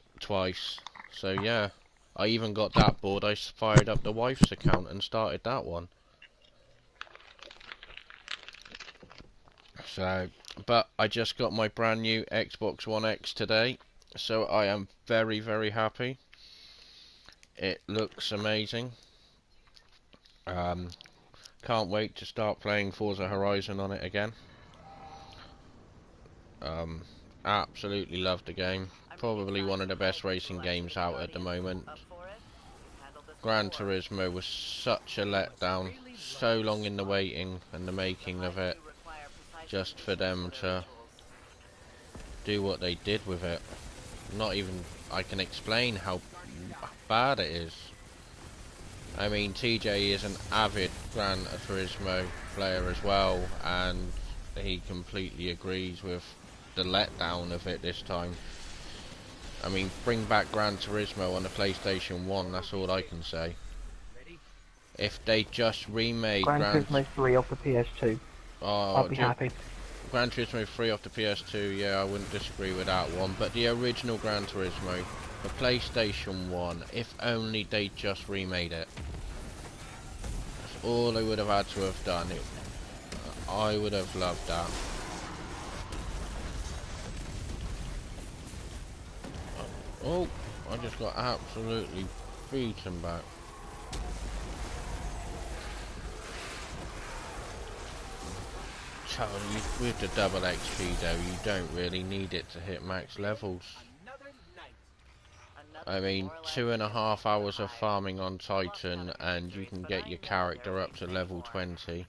So yeah, I even got that bored, I fired up the wife's account and started that one. So, but I just got my brand new Xbox One X today, so I am very, very happy. It looks amazing. Um, can't wait to start playing Forza Horizon on it again. Um, absolutely love the game. I'm taking Probably one time of the ahead best to racing actually games out draw at the the interest. moment. Up for it? We've handled this Gran before. Turismo was such a letdown, so long in the waiting and the The making of hive it, do require precise just for conditions for them their to rituals. do what they did with it. Not even I can explain how bad it is. I mean, TJ is an avid Gran Turismo player as well, and he completely agrees with the letdown of it this time. I mean, bring back Gran Turismo on the PlayStation 1, that's all I can say. If they just remade Gran Turismo 3 off the PS2. I'd Oh, be happy. Gran Turismo 3 off the PS2, yeah, I wouldn't disagree with that one. But the original Gran Turismo, the PlayStation 1, if only they just remade it. That's all they would have had to have done. I would have loved that. Oh, I just got absolutely beaten back. Child, with the double XP though, you don't really need it to hit max levels. Another night. I Another mean, demoralizing 2.5 visit to the hours of hive. farming on Love Titan counting and you victories, can but get I your know there character up be to many level more. 20,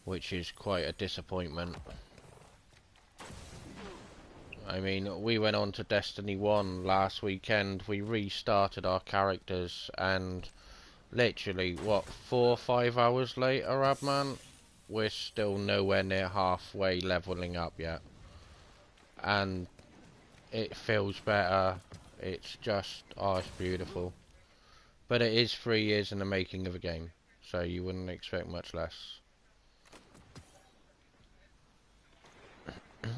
which is quite a disappointment. I mean, we went on to Destiny 1 last weekend, we restarted our characters and literally, what, 4 or 5 hours later, Abman? We're still nowhere near halfway leveling up yet. And it feels better, it's just, oh, it's beautiful. But it is 3 years in the making of a game, so you wouldn't expect much less.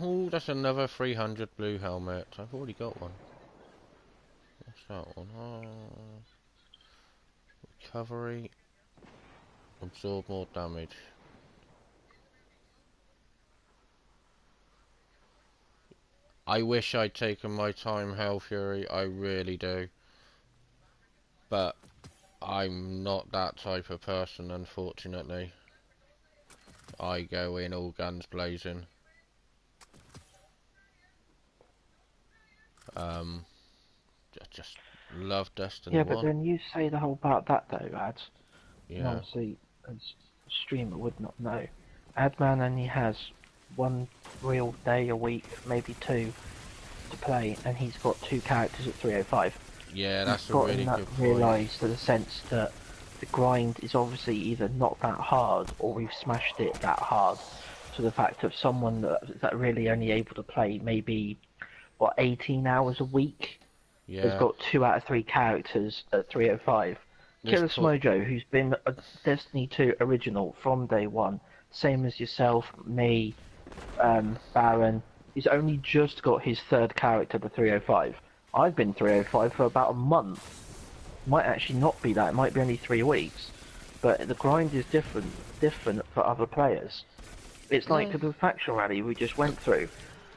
Oh, that's another 300 blue helmet. I've already got one. What's that one? Oh, recovery. Absorb more damage. I wish I'd taken my time, Hell Fury. I really do. But I'm not that type of person, unfortunately. I go in all guns blazing. Um, just love Destiny Yeah, but 1. then you say the whole about that though, lads. And Yeah. obviously, as a streamer would not know, Adman only has one real day a week, maybe two, to play, and he's got two characters at 305. Yeah, He's that's a got to really good point. realise to the sense that the grind is obviously either not that hard or we've smashed it that hard. To the fact of someone that really only able to play maybe, what, 18 hours a week has Yeah. got 2 out of 3 characters at 305. This Killer put Smojo, who's been a Destiny 2 original from day one, same as yourself, me, Baron, he's only just got his third character to 305. I've been 305 for about a month. Might actually not be that, it might be only 3 weeks. But the grind is different for other players. It's like no. the faction rally we just went through.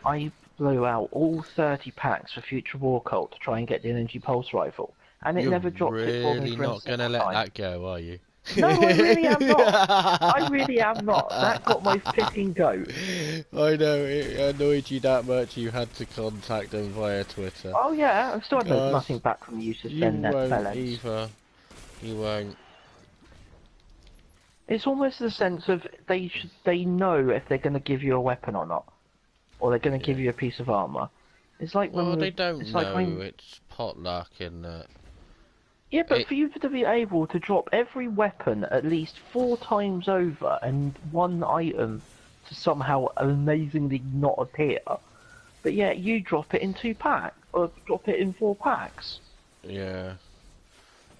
I blew out all 30 packs for Future War Cult to try and get the Energy Pulse Rifle, and it You're never dropped it for me really for a not gonna single let time. that go, are you? No, I really am not. I really am not. That got my fitting goat. I know, it annoyed you that much you had to contact them via Twitter. Oh yeah, I still had God, nothing back from you, you suspend that won't felons. either. You won't. It's almost the sense of they know if they're going to give you a weapon or not, or they're going to Yeah. give you a piece of armor. It's like Well, when they don't it's like know. when It's potluck in that. yeah, but It. for you to be able to drop every weapon at least 4 times over and one item to somehow amazingly not appear, but yet you drop it in 2 packs or drop it in 4 packs. Yeah.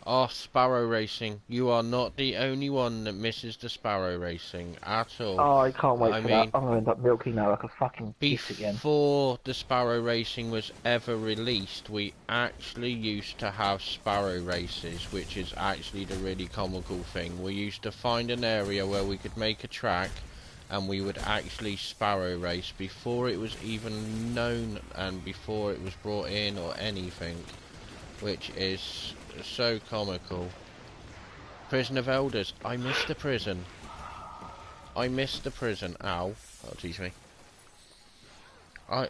Oh, Sparrow Racing. You are not the only one that misses the Sparrow Racing at all. Oh, I can't wait I for that. mean, I'm going to end up milking that like a fucking git again. before the Sparrow Racing was ever released, we actually used to have Sparrow races, which is actually the really comical thing. We used to find an area where we could make a track, and we would actually sparrow race before it was even known and before it was brought in or anything, which is so comical. Prison of Elders. I miss the prison. I miss the prison. Ow. That'll teach me.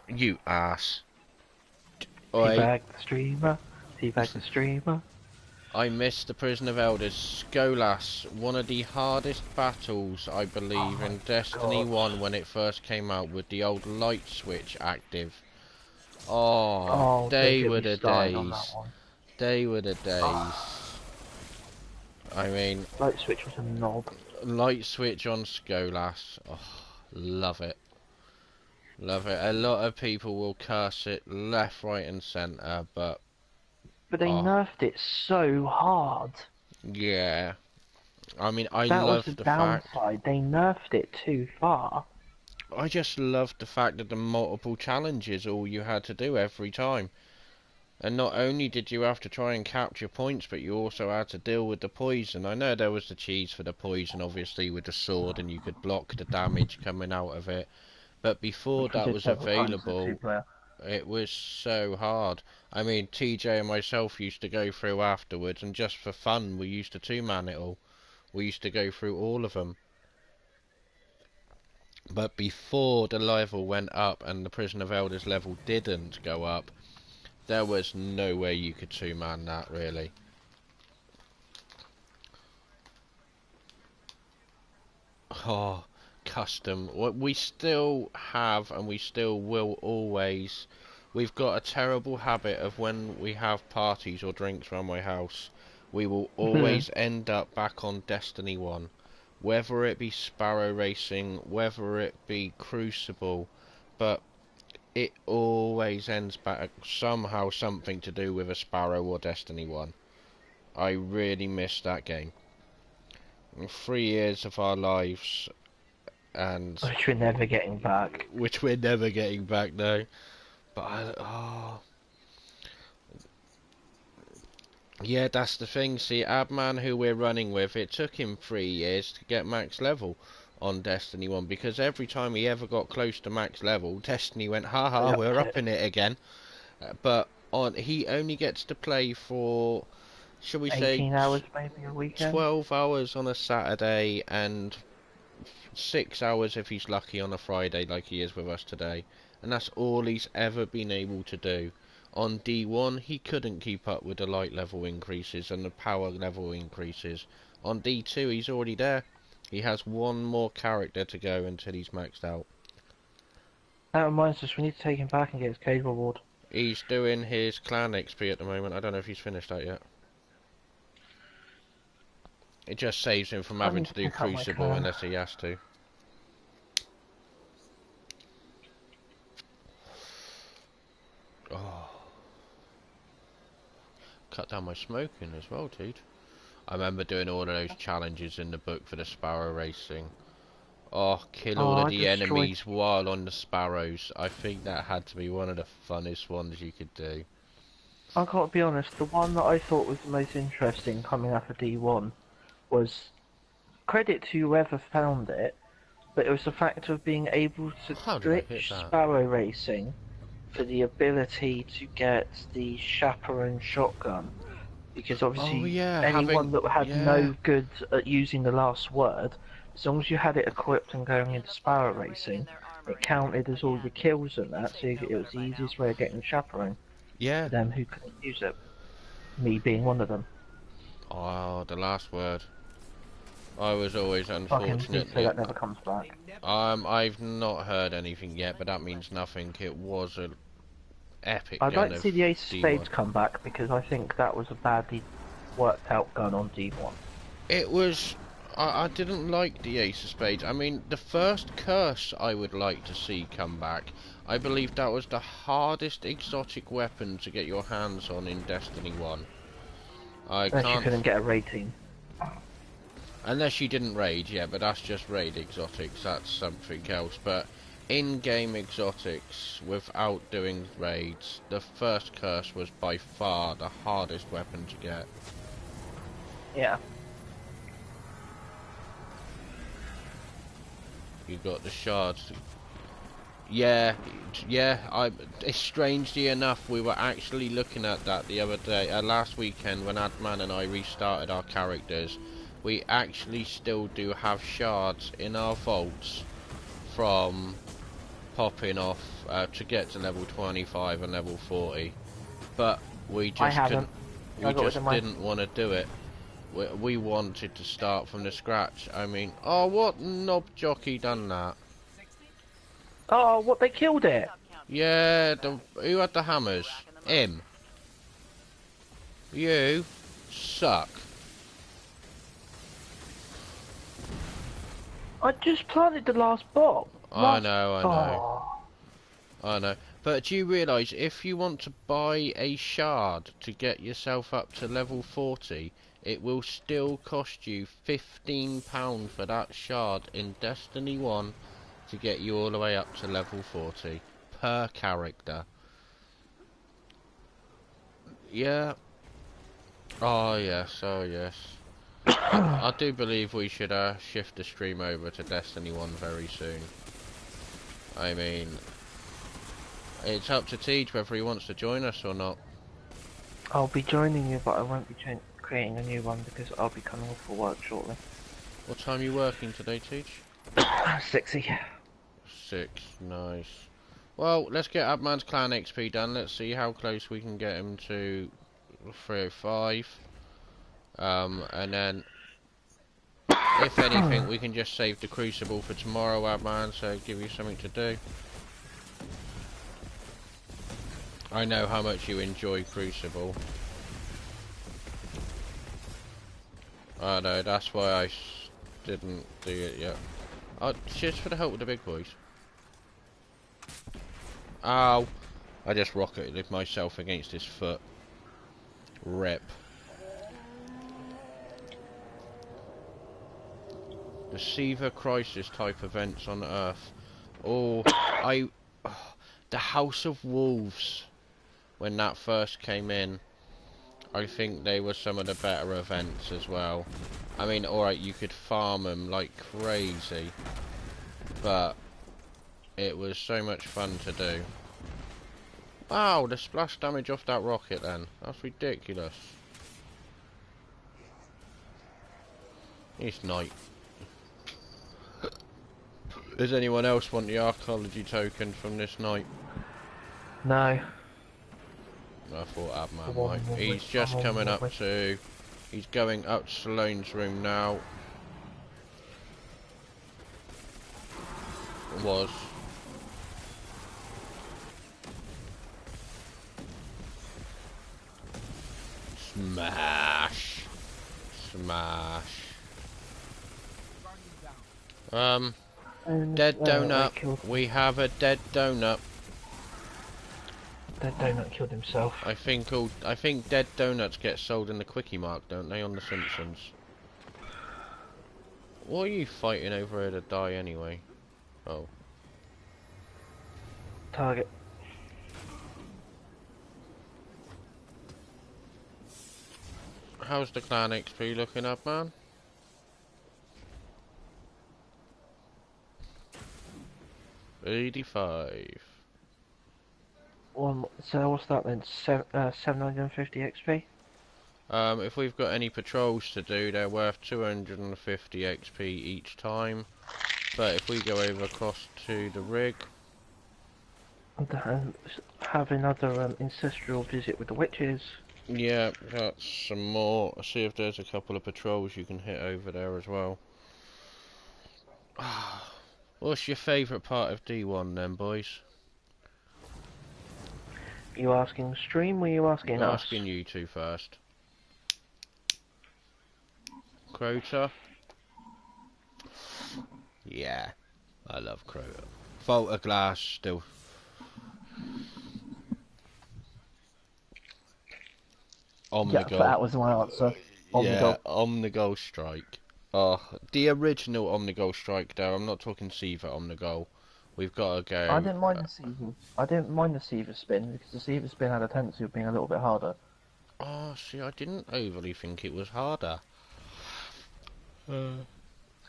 You ass. Oi. Teabag the streamer. Teabag the streamer. I miss the Prison of Elders. Skolas, one of the hardest battles, I believe, in Destiny 1 when it first came out with the old light switch active. Oh, don't they get were me the started on that days. one. They were the days. I mean, Light switch was a knob. light switch on Skolas. Oh, love it. Love it. A lot of people will curse it left, right and centre, but... But they nerfed it so hard. Yeah. I mean, I That was love the the fact... downside. They nerfed it too far. I just loved the fact that the multiple challenges all you had to do every time. And not only did you have to try and capture points, but you also had to deal with the poison. I know there was the cheese for the poison, obviously, with the sword, and you could block the damage coming out of it. But before Which we that did was several times in available, 2-player. it was so hard. I mean, TJ and myself used to go through afterwards, and just for fun, we used to two-man it all. We used to go through all of them. But before the level went up and the Prison of Elders level didn't go up, there was no way you could two-man that, really. Oh, custom. What we still have, and we still will always... We've got a terrible habit of when we have parties or drinks around my house, we will always end up back on Destiny 1. Whether it be Sparrow Racing, whether it be Crucible, but it always ends back somehow something to do with a Sparrow or Destiny 1. I really miss that game. 3 years of our lives, and Which we're never getting back. which we're never getting back now. But yeah, that's the thing. See, Abman, who we're running with, it took him 3 years to get max level on Destiny 1, because every time he ever got close to max level, Destiny went, haha, we're upping it again. But he only gets to play for, shall we say, 18 hours maybe a weekend? 12 hours on a Saturday and 6 hours if he's lucky on a Friday, like he is with us today. And that's all he's ever been able to do. On D1 he couldn't keep up with the light level increases and the power level increases. On D2 he's already there. He has one more character to go until he's maxed out. That reminds us, we need to take him back and get his cave reward. He's doing his clan XP at the moment. I don't know if he's finished that yet. It just saves him from having to do Crucible unless he has to. Oh. Cut down my smoking as well, dude. I remember doing all of those challenges in the book for the Sparrow Racing. Oh, kill all of the enemies while on the Sparrows. I think that had to be one of the funnest ones you could do. I gotta be honest, the one that I thought was the most interesting coming out of D1 was, credit to whoever found it, but it was the fact of being able to glitch Sparrow Racing for the ability to get the chaperone shotgun. Because obviously anyone that had no good at using the last word, as long as you had it equipped and going into Sparrow Racing, it counted as all your kills and that, so it was the easiest way of getting chaperone. Yeah. For them who couldn't use it. Me being one of them. Oh, the last word. I was always unfortunate. So that never comes back. I've not heard anything yet, but that means nothing. It was an epic. I'd like to see the Ace of Spades come back, because I think that was a badly worked out gun on D1. It was. I didn't like the Ace of Spades. I mean, the first curse I would like to see come back. I believe that was the hardest exotic weapon to get your hands on in Destiny 1. Unless you couldn't get a raid team. Unless you didn't raid, yeah, but that's just raid exotics, that's something else. But in-game exotics, without doing raids, the first curse was by far the hardest weapon to get. Yeah. You got the shards. Yeah, yeah. Strangely enough, we were actually looking at that the other day, last weekend, when Adman and I restarted our characters. We actually still do have shards in our vaults from popping off to get to level 25 and level 40, but we I just haven't. couldn't. I We got rid of just mine. didn't want to do it. We wanted to start from the scratch. I mean, oh, what knob jockey done that? 60? Oh, what, they killed it! Stop counting. Yeah, who had the hammers? Back in the mud. Him. You suck. I just planted the last bomb. I know, I know, Oh. I know. But do you realise, if you want to buy a shard to get yourself up to level 40, it will still cost you £15 for that shard in Destiny 1 to get you all the way up to level 40 per character. Yeah. Oh yes, oh yes. I do believe we should shift the stream over to Destiny 1 very soon. I mean, it's up to Teej whether he wants to join us or not. I'll be joining you, but I won't be creating a new one because I'll be coming off for work shortly. What time are you working today, Teej? 60. 6, nice. Well, let's get Abman's clan XP done. Let's see how close we can get him to 305. And then, if anything, we can just save the Crucible for tomorrow, Abman, so give you something to do. I know how much you enjoy Crucible. I know, that's why I didn't do it yet. Oh, cheers for the help with the big boys. Ow! I just rocketed myself against his foot. Rip. The Seether Crisis type events on Earth. Oh, the House of Wolves, when that first came in, I think they were some of the better events as well. I mean, alright, you could farm them like crazy, but it was so much fun to do. Wow, the splash damage off that rocket then. That's ridiculous. It's night. Does anyone else want the archaeology token from this night? No. I thought Abman might. He's just coming up to... He's going up to Salone's room now. Was. Smash. Smash. Dead donut. We have a dead donut. Dead donut killed himself. I think dead donuts get sold in the Quickie Mart, don't they, on The Simpsons? What are you fighting over here to die anyway? Oh. Target. How's the clan XP looking up, man? $85. So what's that then? 750 XP? If we've got any patrols to do, they're worth 250 XP each time. But if we go over across to the rig... And have another ancestral visit with the witches. Yeah, got some more. I'll see if there's a couple of patrols you can hit over there as well. What's your favourite part of D1 then, boys? You asking stream or you asking us? Asking you two first. Crota? Yeah, I love Crota. Vault of Glass, still. Omnigol. Yeah, that was my answer. Omnigol. Yeah, Omnigol Strike. Oh, the original Omnigol Strike though, I'm not talking Seether Omnigol. We've got to go... I didn't mind the Seether. I didn't mind the Seether spin because the Seether spin had a tendency of being a little bit harder. Oh, see, I didn't overly think it was harder.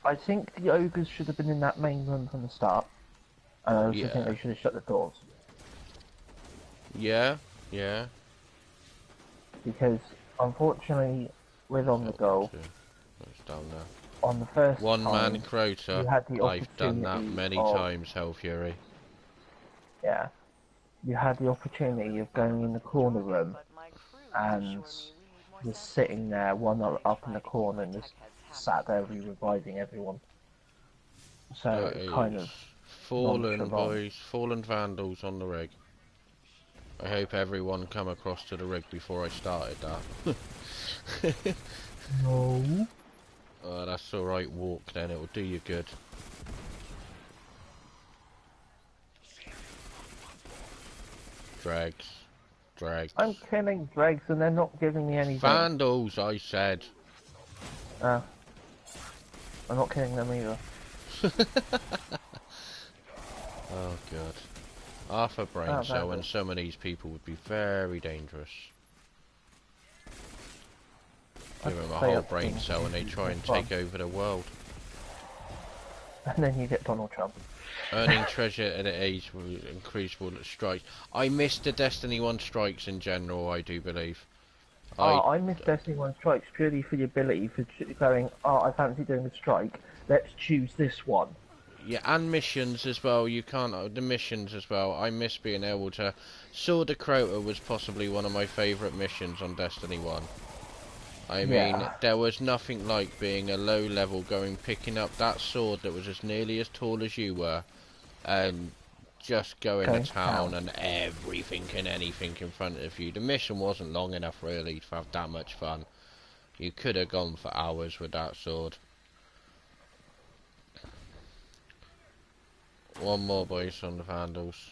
I think the ogres should have been in that main room from the start. And I also think Yeah. they should have shut the doors. Yeah. Yeah. Because, unfortunately, with On the Go, It's down there. on the first One man time, Crota. you had the I've done that opportunity many of, times, Hell Fury. yeah, you had the opportunity of going in the corner room But my crew and assure me we need more just samples. sitting there, one up in Try the to keep corner my and just tech heads happy. sat there reviving everyone. So That it was kind is of fallen nonchalant. boys, fallen vandals on the rig. I hope everyone come across to the rig before I started that. No. Oh, that's alright, walk then, it'll do you good. Dregs. Dregs. I'm killing dregs and they're not giving me anything. Vandals, I said. I'm not killing them either. Oh god. Half a brain Oh, cell and vandals. some of these people would be very dangerous. I Give them a play whole up brain things cell and they because try it's and fun. take over the world. And then you get Donald Trump. Earning treasure at an age will increase will strikes. I missed the Destiny 1 strikes in general, I do believe. I miss Destiny 1 strikes purely for the ability for going, I fancy doing a strike, let's choose this one. Yeah, and missions as well. You can't the missions as well. I miss being able to. Sword of Crota was possibly one of my favourite missions on Destiny 1. I mean, Yeah. there was nothing like being a low level going picking up that sword that was as nearly as tall as you were, and just going to Going to town town. and everything and anything in front of you. The mission wasn't long enough really to have that much fun. You could have gone for hours with that sword. One more boys on the Vandals.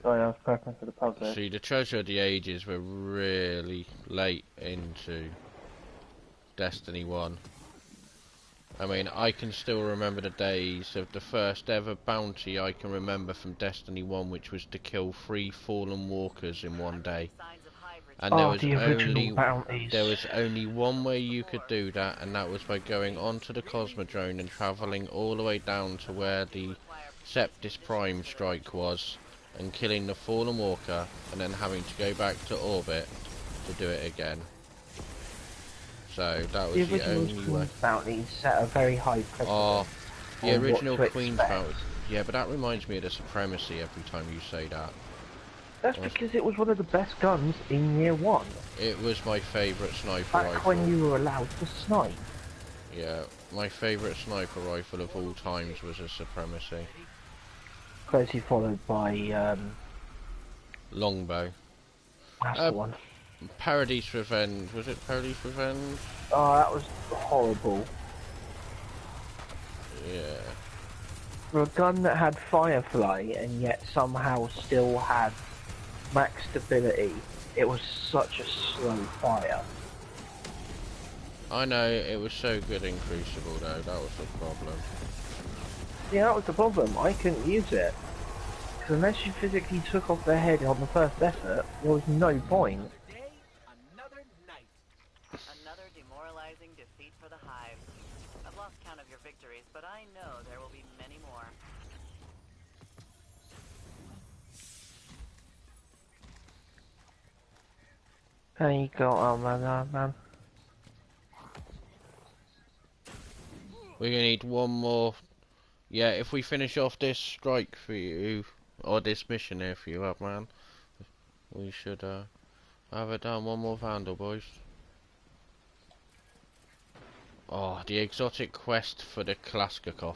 Sorry, I was prepping for the pub there. See, the Treasure of the Ages were really late into Destiny 1. I mean, I can still remember the days of the first ever bounty I can remember from Destiny 1, which was to kill 3 fallen walkers in one day. Signs of hive And there return. Oh, was the original only bounties. one way you could do that, and that was by going onto the Cosmodrome and travelling all the way down to where the Septis Prime strike was, and killing the fallen walker, and then having to go back to orbit to do it again. So that The was the original only way. Queen's bounties set a very high precedent Oh, the on what original to Queen's expect. bounty. Yeah, but that reminds me of the Supremacy every time you say that. That's because it was one of the best guns in year one. It was my favourite sniper Back when rifle. you were allowed to snipe. Yeah, my favourite sniper rifle of all times was a Supremacy. Closely followed by, Longbow. that's Uh, the one. Paradise Revenge. Was it Paradise Revenge? Oh, that was horrible. Yeah. For a gun that had Firefly and yet somehow still had max stability, it was such a slow fire. I know, it was so good in Crucible though, that was the problem. Yeah, that was the problem. I couldn't use it. Because unless you physically took off their head on the first effort, there was no point. Another day, another night. Another demoralizing defeat for the hive. I've lost count of your victories, but I know there will be many more. There you go, oh man. We're gonna need one more. Yeah, if we finish off this strike for you, or this mission here for you, up man, we should have it done. One more Vandal, boys. Oh, the exotic quest for the Kalashnikov.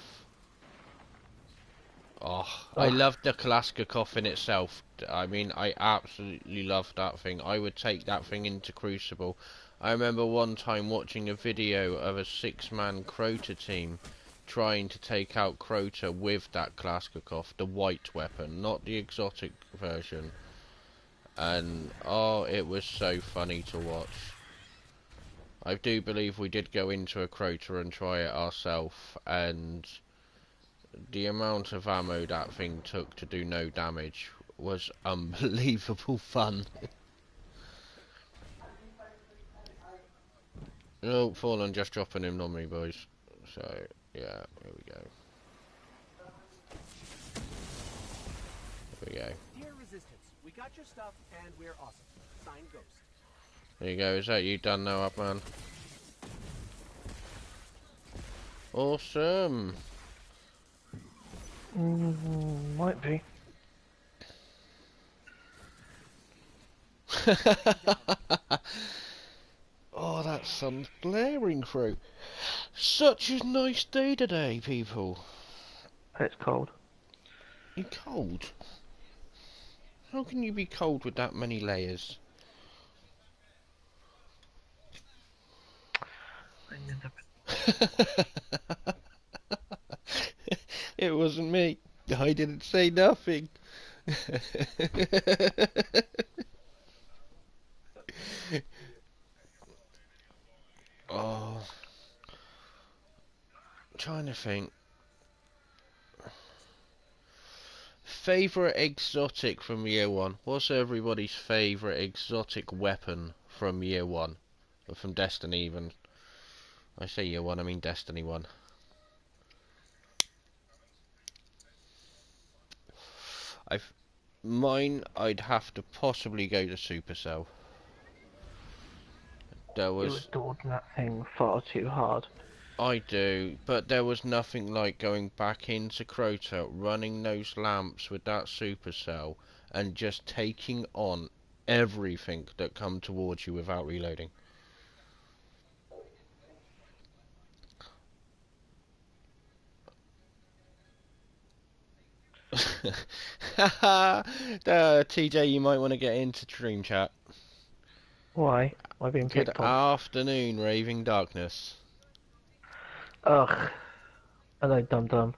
Oh, I Ugh. love the Kalashnikov in itself. I mean, I absolutely love that thing. I would take that thing into Crucible. I remember one time watching a video of a 6-man Crota team trying to take out Crota with that Kalashnikov, the white weapon, not the exotic version. And, oh, it was so funny to watch. I do believe we did go into a Crota and try it ourselves, and the amount of ammo that thing took to do no damage was unbelievable fun. Oh, Fallen just dropping him on me, boys. So, yeah, here we go. Here we go. Dear Resistance, we got your stuff and we're awesome. Signed Ghost. There you go. Is that you done now, up man? Awesome. Might be. Oh, that sun's blaring through. Such a nice day today, people. It's cold. You cold? How can you be cold with that many layers? It wasn't me. I didn't say nothing. Oh, I'm trying to think. Favourite exotic from year one? What's everybody's favourite exotic weapon from year one? Or from Destiny even? I say year one, I mean Destiny 1. Mine, I'd have to possibly go to Supercell. There You was, adored that thing far too hard. I do, but there was nothing like going back into Crota, running those lamps with that Supercell, and just taking on everything that come towards you without reloading. TJ, you might want to get into Dream Chat. Why? Am I being Good picked on? afternoon, Raving Darkness. Ugh. Hello, dum dum.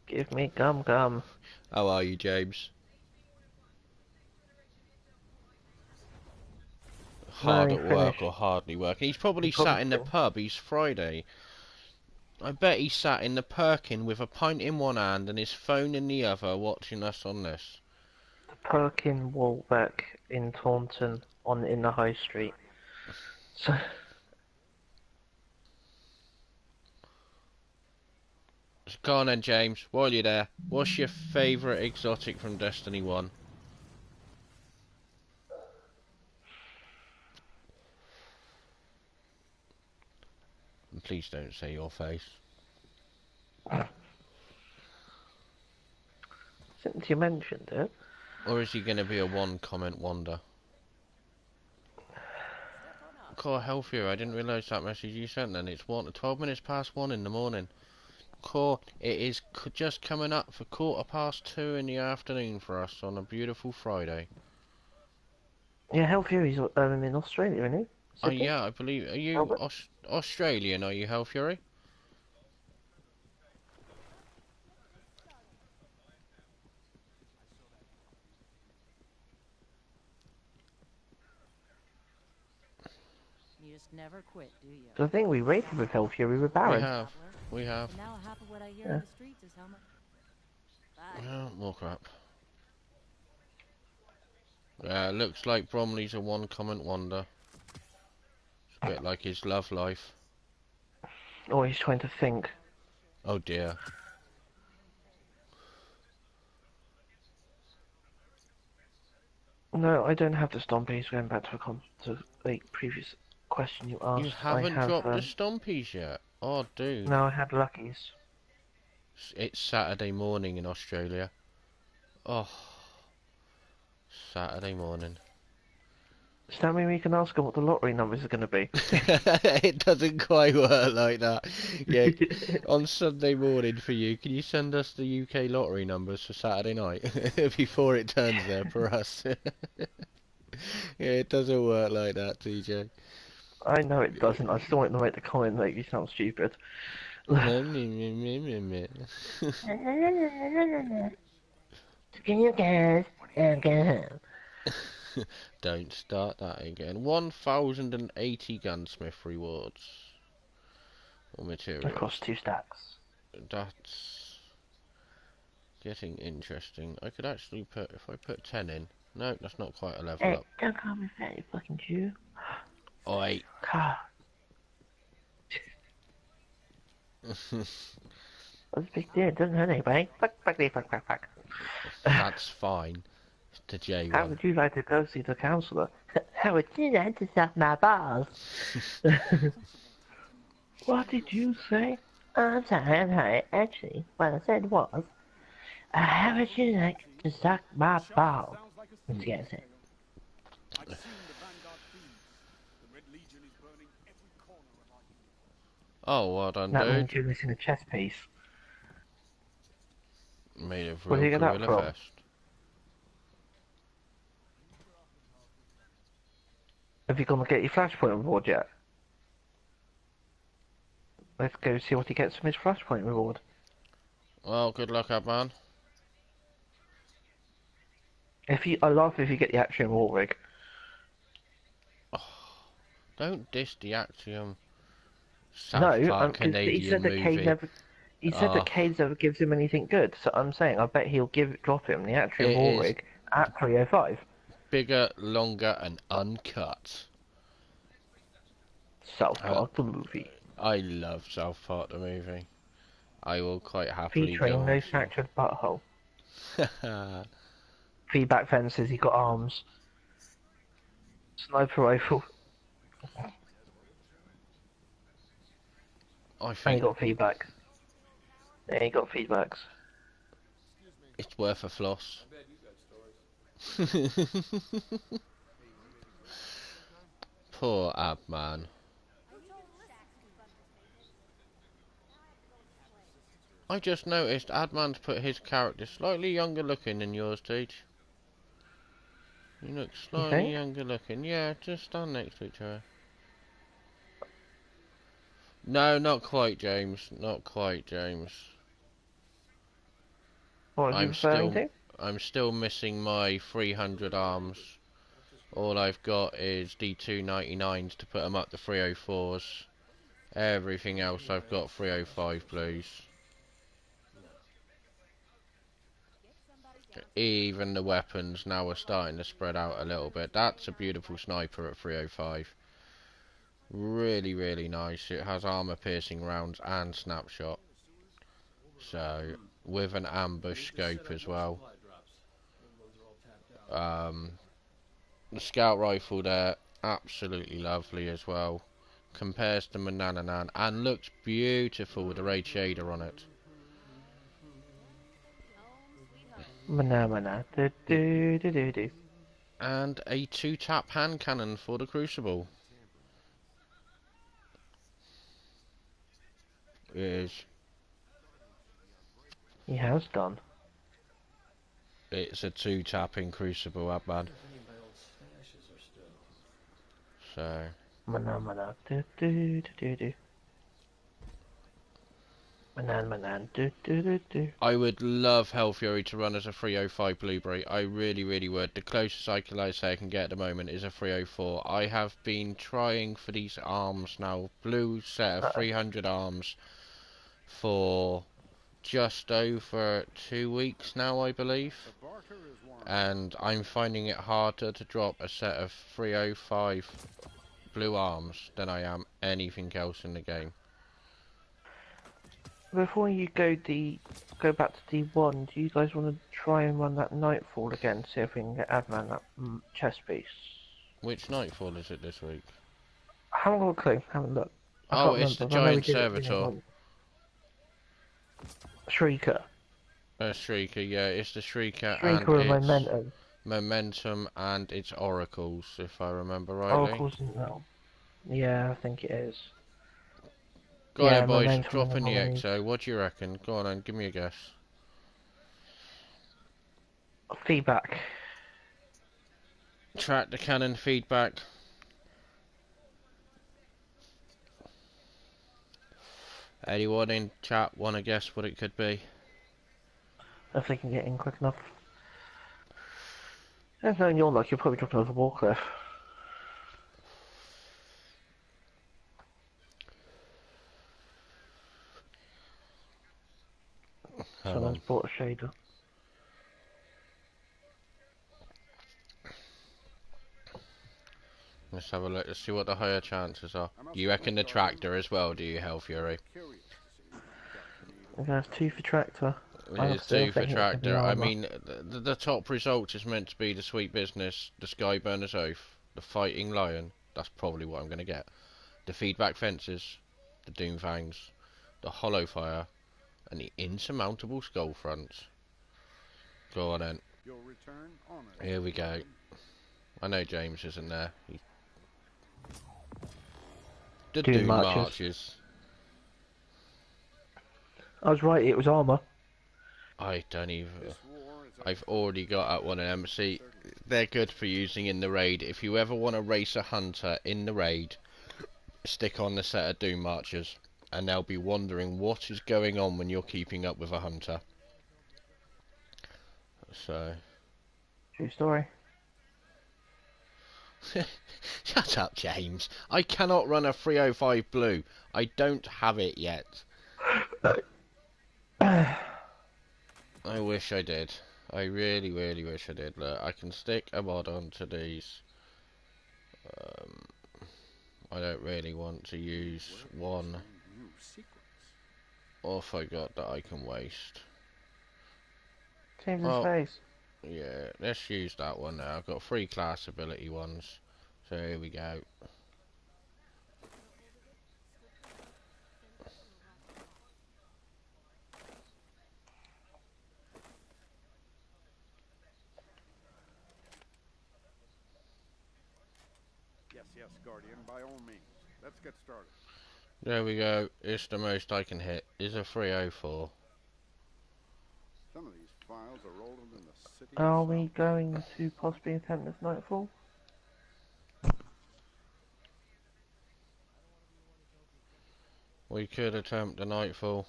Give me gum gum. How are you, James? No, Hard he at work or finished. hardly working? He's He probably probably sat in the finished. pub. He's Friday. I bet he sat in the Perkin with a pint in one hand and his phone in the other, watching us on this. Perkin Walbeck in Taunton in the High Street. So So go on then, James. While you're there, what's your favourite exotic from Destiny 1? And please don't say your face. since you mentioned it, Or is he going to be a one-comment wonder? Core Healthier, I didn't realise that message you sent then. It's 12 minutes past 1 in the morning. Core, it is just coming up for 2:15 in the afternoon for us on a beautiful Friday. yeah, Hell Fury's in Australia, isn't he? Oh Sydney? yeah, I believe. Are you Melbourne? Australian? Are you, Hell Fury? You just never quit, do you? So I think we rated with Hell Fury with We Baron. have. We have. And now half of what I hear Yeah. in the streets is how much. Bye. Oh, more crap. Looks like Bromley's a one-comment wonder. It's a bit like his love life. Or he's trying to think. Oh dear. No, I don't have the Stompies. Going back to a previous question you You asked, I haven't have. dropped the stompies yet. Oh, dude. No, I had Luckies. It's Saturday morning in Australia. Oh, Saturday morning. Does that mean we can ask him what the lottery numbers are going to be? It doesn't quite work like that. Yeah, on Sunday morning for you, can you send us the UK lottery numbers for Saturday night before it turns there for us? Yeah, it doesn't work like that, TJ. I know it doesn't. I still want to make the comment that you sound stupid. Don't start that again. 1,080 gunsmith rewards or Across materials. 2 stacks. That's getting interesting. I could actually put, if I put 10 in. No, that's not quite a level Hey, up. don't call me fat, you fucking Jew. Oi. God, that's a big deal. It doesn't hurt anybody. Fuck. That's fine. It's the How J1. would you like to go see the counsellor? How would you like to suck my balls? What did you say? I'm sorry. Actually, what I said was, how would you like to suck my balls? Sounds like a That's what I said. I've seen the Vanguard feed. The Red Legion is burning every corner of our universe. Oh, well done, That dude. means you're missing a chess piece. Made of Where did real you get that gorilla from? vest. Have you gone to get your flashpoint reward yet? Let's go see what he gets from his flashpoint reward. Well, good luck, up man. I laugh if you get the Axiom War Rig. Don't diss the Axiom No, South Park because he Canadian said that Cade movie. never. He said that Cade never gives him anything good. So I'm saying I bet he'll drop him the Axiom It War is Rig at 305. bigger, longer, and uncut. South Uh, Park the movie, I love South Park the movie. I will quite happily featuring go no and see. fractured butthole. Feedback fences. He got arms. Sniper rifle. I And he think got feedback. Yeah, he got feedbacks. it's worth a floss. Poor Ab man. I just noticed Adman's put his character slightly younger looking than yours, Teach. You look You slightly think? younger looking. Yeah, just stand next to each other. No, not quite, James. Not quite, James. What was he I'm referring still, to? I'm still missing my 300 arms. All I've got is D299s to put them up to 304s. Everything else I've got 305 blues. Even the weapons now are starting to spread out a little bit. That's a beautiful sniper at 305. Really, really nice. It has armor piercing rounds and snapshot. So, with an ambush scope as well. The scout rifle there, absolutely lovely as well. Compares to Manananan and looks beautiful with the raid shader on it. Mana. Do. And a 2-tap hand cannon for the Crucible. It is. He has done. It's a 2-tapping Crucible up, man. So, Mana. Do. Mana. Do. I would love Hell Fury to run as a 305 Blueberry. I really, really would. The closest I can say I can get at the moment is a 304. I have been trying for these arms now, blue set of 300 arms, for just over 2 weeks now, I believe. And I'm finding it harder to drop a set of 305 blue arms than I am anything else in the game. Before you go back to D1, do you guys want to try and run that Nightfall again? See if we can get Adman that chest piece. Which Nightfall is it this week? I haven't got a clue. Haven't looked. I Oh, can't it's the remember. I know we Giant did it. You know, Servitor. Shrieker. Shrieker, yeah, it's the Shrieker and Shrieker and it's Momentum. Momentum and it's Oracles, if I remember rightly. Oracles no. Yeah, I think it is. Go on Yeah, then, boys, Momentum and drop the in the Colonies. XO. What do you reckon? Go on then, give me a guess. Feedback. Track the cannon feedback. Anyone in chat want to guess what it could be? If they can get in quick enough. If knowing your luck, you'll probably drop over Warcliff. Hold Someone's on. bought a shader. Let's have a look. Let's see what the higher chances are. I must You reckon the admit, Guardian, tractor as well, do you, Hell Fury? curious to see what depth you need I think that's 2 for tractor. I Here's still 2 for think it's going to be tractor. I armour. mean, the top result is meant to be the Sweet Business, the Skyburner's Oath, the Fighting Lion. That's probably what I'm going to get. The Feedback Fences, the Doomfangs, the Hollow Fire, and the Insurmountable Skull Fronts. Go on then. You'll return honored. Here we go. I know James isn't there. The Doom Doom Marches. Marches. I was right, it was armour. I don't even... This war is a I've already got that one in MC. They're good for using in the raid. If you ever want to race a hunter in the raid, stick on the set of Doom Marchers, and they'll be wondering what is going on when you're keeping up with a hunter. So... True story. Shut up, James. I cannot run a 305 blue. I don't have it yet. I wish I did. I really, really wish I did. Look, I can stick a mod onto these. I don't really want to use one new secrets. off I got that I can waste. James' Well, face. yeah, let's use that one now. I've got 3 class ability ones. So here we go. Yes, Guardian, by all means. Let's get started. There we go. It's the most I can hit. Is a 304. Some of these files are rolled in the city Are itself. we going to possibly attempt this Nightfall? We could attempt the Nightfall.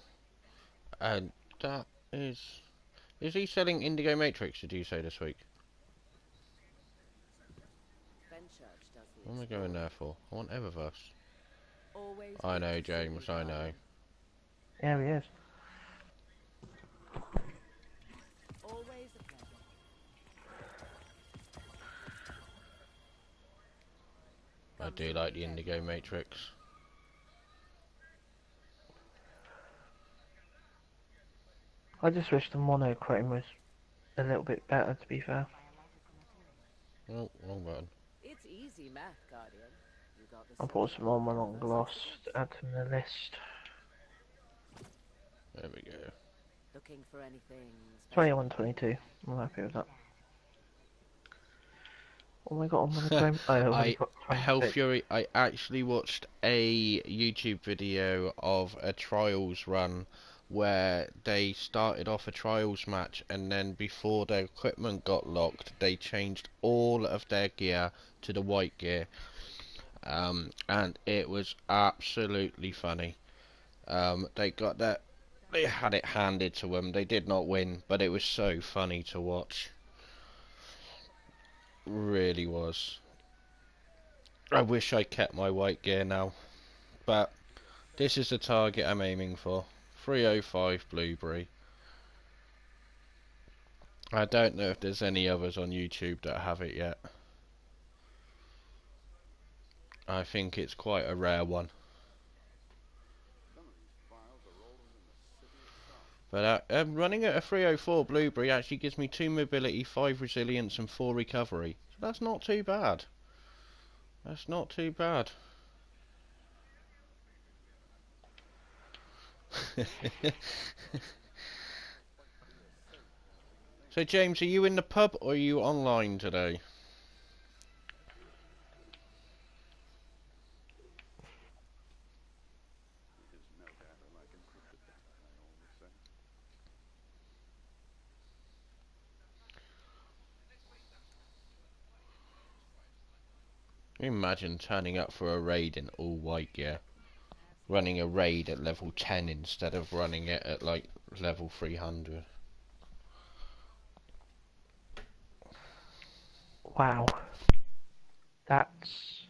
And that is... Is he selling Indigo Matrix, did you say, this week? What am I going there for? I want Eververse. I know, James, I know. Yeah, he is. Always a pleasure. I do like the Indigo Matrix. I just wish the monochrome was a little bit better, to be fair. Oh, wrong button. It's easy math, Guardian. You got the I bought some armour on gloss to add to the list. There we go. Looking for anything special? 21, 22. I'm happy with that. Oh my god, on monochrome. Oh, I've only got Hell 26. Fury, I actually watched a YouTube video of a trials run where they started off a trials match and then before their equipment got locked they changed all of their gear to the white gear, and it was absolutely funny. They had it handed to them. They did not win, but it was so funny to watch. Really was. I wish I kept my white gear now, but this is the target I'm aiming for. 305 Blueberry. I don't know if there's any others on YouTube that have it yet. I think it's quite a rare one. Some of these files are rolled in the city itself. But running at a 304 Blueberry actually gives me 2 mobility, 5 resilience and 4 recovery. So that's not too bad. That's not too bad. So James, are you in the pub or are you online today? It is no data like encrypted data, I always say. Imagine turning up for a raid in all white gear. Running a raid at level 10 instead of running it at like level 300. Wow. That's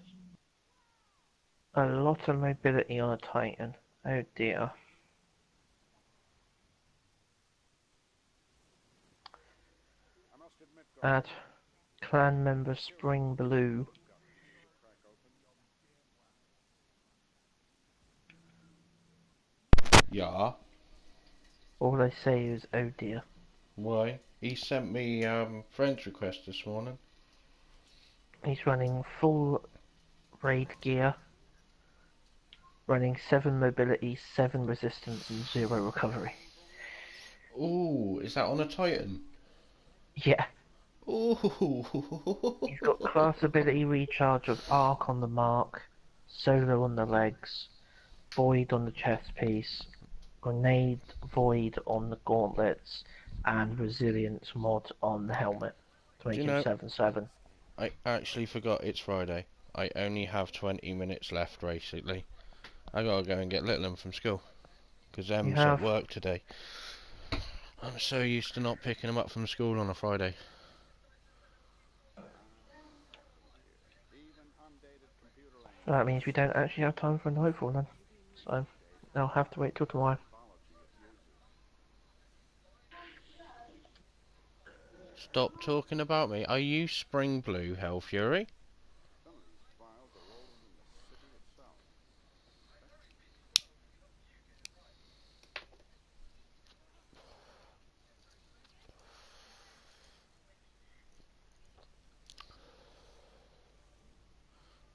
a lot of mobility on a Titan. Oh dear. I must admit, Add clan member Spring Blue Ah, All I say is, oh dear. why? He sent me friend's request this morning. He's running full raid gear, running 7 mobility, 7 resistance, and 0 recovery. Ooh, is that on a Titan? Yeah, Ooh. he's got class ability recharge of arc on the mark, solo on the legs, void on the chest piece, grenade void on the gauntlets, and resilience mod on the helmet to Do make you him know, 7/7. I actually forgot it's Friday. I only have 20 minutes left, basically. I gotta go and get Littlem from school. Because You Em's at have. work today. I'm so used to not picking him up from school on a Friday. Even undated computer So that means we don't actually have time for Nightfall then. So I'll have to wait till tomorrow. mythology it uses. Stop talking about me. Are you Spring Blue, Hell Fury? Some of these files are older than the city itself.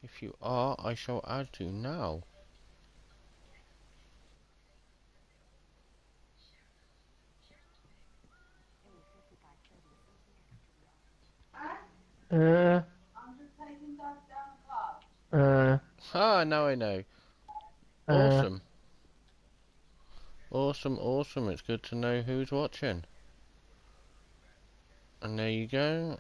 If you are, I shall add you now. Uh, uh, Ah, now I know. uh, Awesome. Awesome, awesome. It's good to know who's watching. And there you go.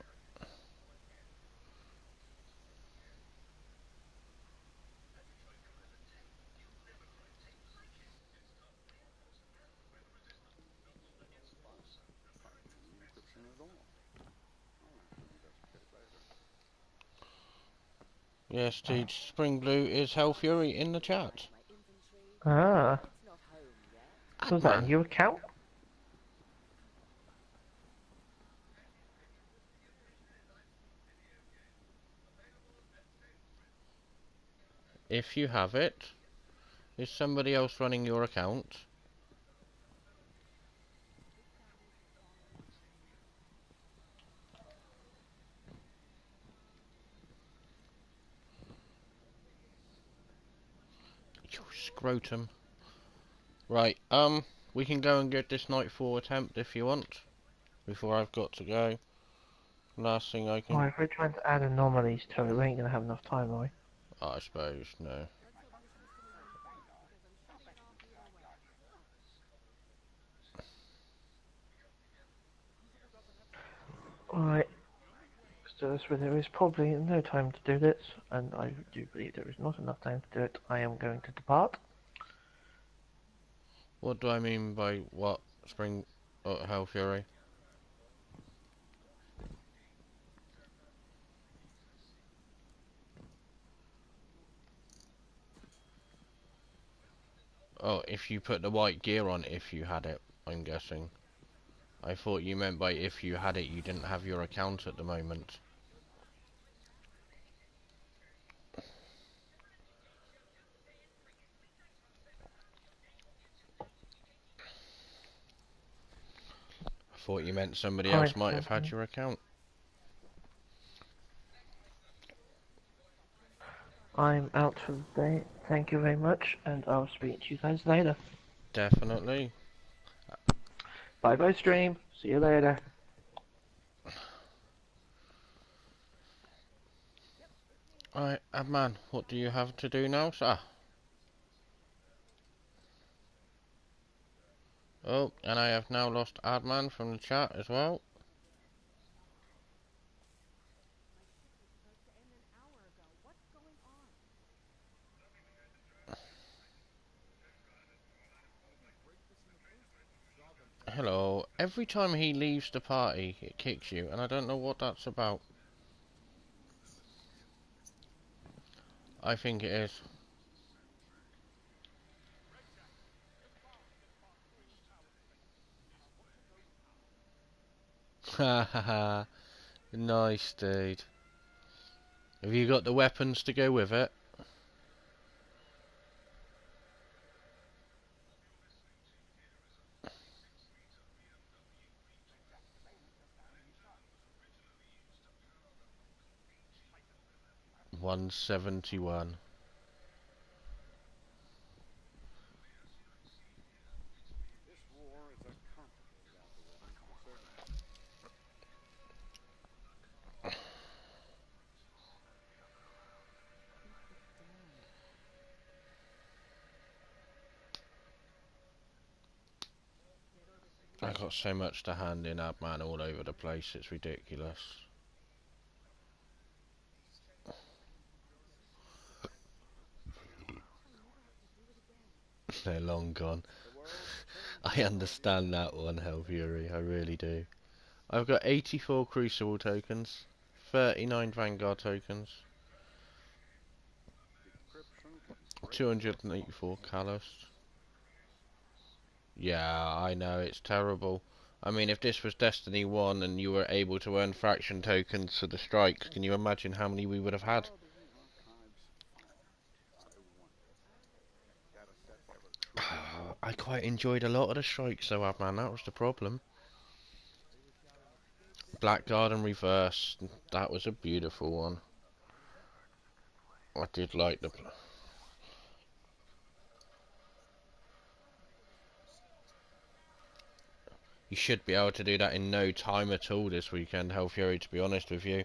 The encryption is off. I'll have to investigate later. Yes, Teach, Spring Blue is Hell Fury in the chat. ah. So is that a Adman. new account? If you have it, is somebody else running your account? You scrotum. Right, we can go and get this Nightfall attempt if you want. Before I've got to go. Last thing I Oh, can... if we're trying to add anomalies to it, we ain't gonna have enough time, are we? I suppose, no. Alright. So there is probably no time to do this, and I do believe there is not enough time to do it. I am going to depart. What do I mean by what? Spring... Hell Fury? Oh, if you put the white gear on if you had it, I'm guessing. I thought you meant by if you had it, you didn't have your account at the moment. I thought you meant somebody Alright, else might have had gentlemen. your account. I'm out for the day. Thank you very much, and I'll speak to you guys later. Definitely. Bye bye, stream. See you later. Alright, Adman, what do you have to do now, sir? Oh, and I have now lost Adman from the chat as well. Hello. Every time he leaves the party, it kicks you, and I don't know what that's about. I think it is. Ha ha ha. Nice, dude. Have you got the weapons to go with it? 171. This war is a complicated operation, for certain. I got so much to hand in, man, all over the place. It's ridiculous. They're long gone. The world's changing, I understand that one, Hell Fury. I really do. I've got 84 Crucible tokens, 39 Vanguard tokens, decryption can break your 284 Callus. Yeah, I know, it's terrible. I mean, if this was Destiny 1 and you were able to earn fraction tokens for the strikes, can you imagine how many we would have had? Are the archives found? I wonder. Data set ever truly I quite enjoyed a lot of the strikes though, man, that was the problem. Blackguard and Reverse, that was a beautiful one. I did like the... You should be able to do that in no time at all this weekend, Hell Fury, to be honest with you.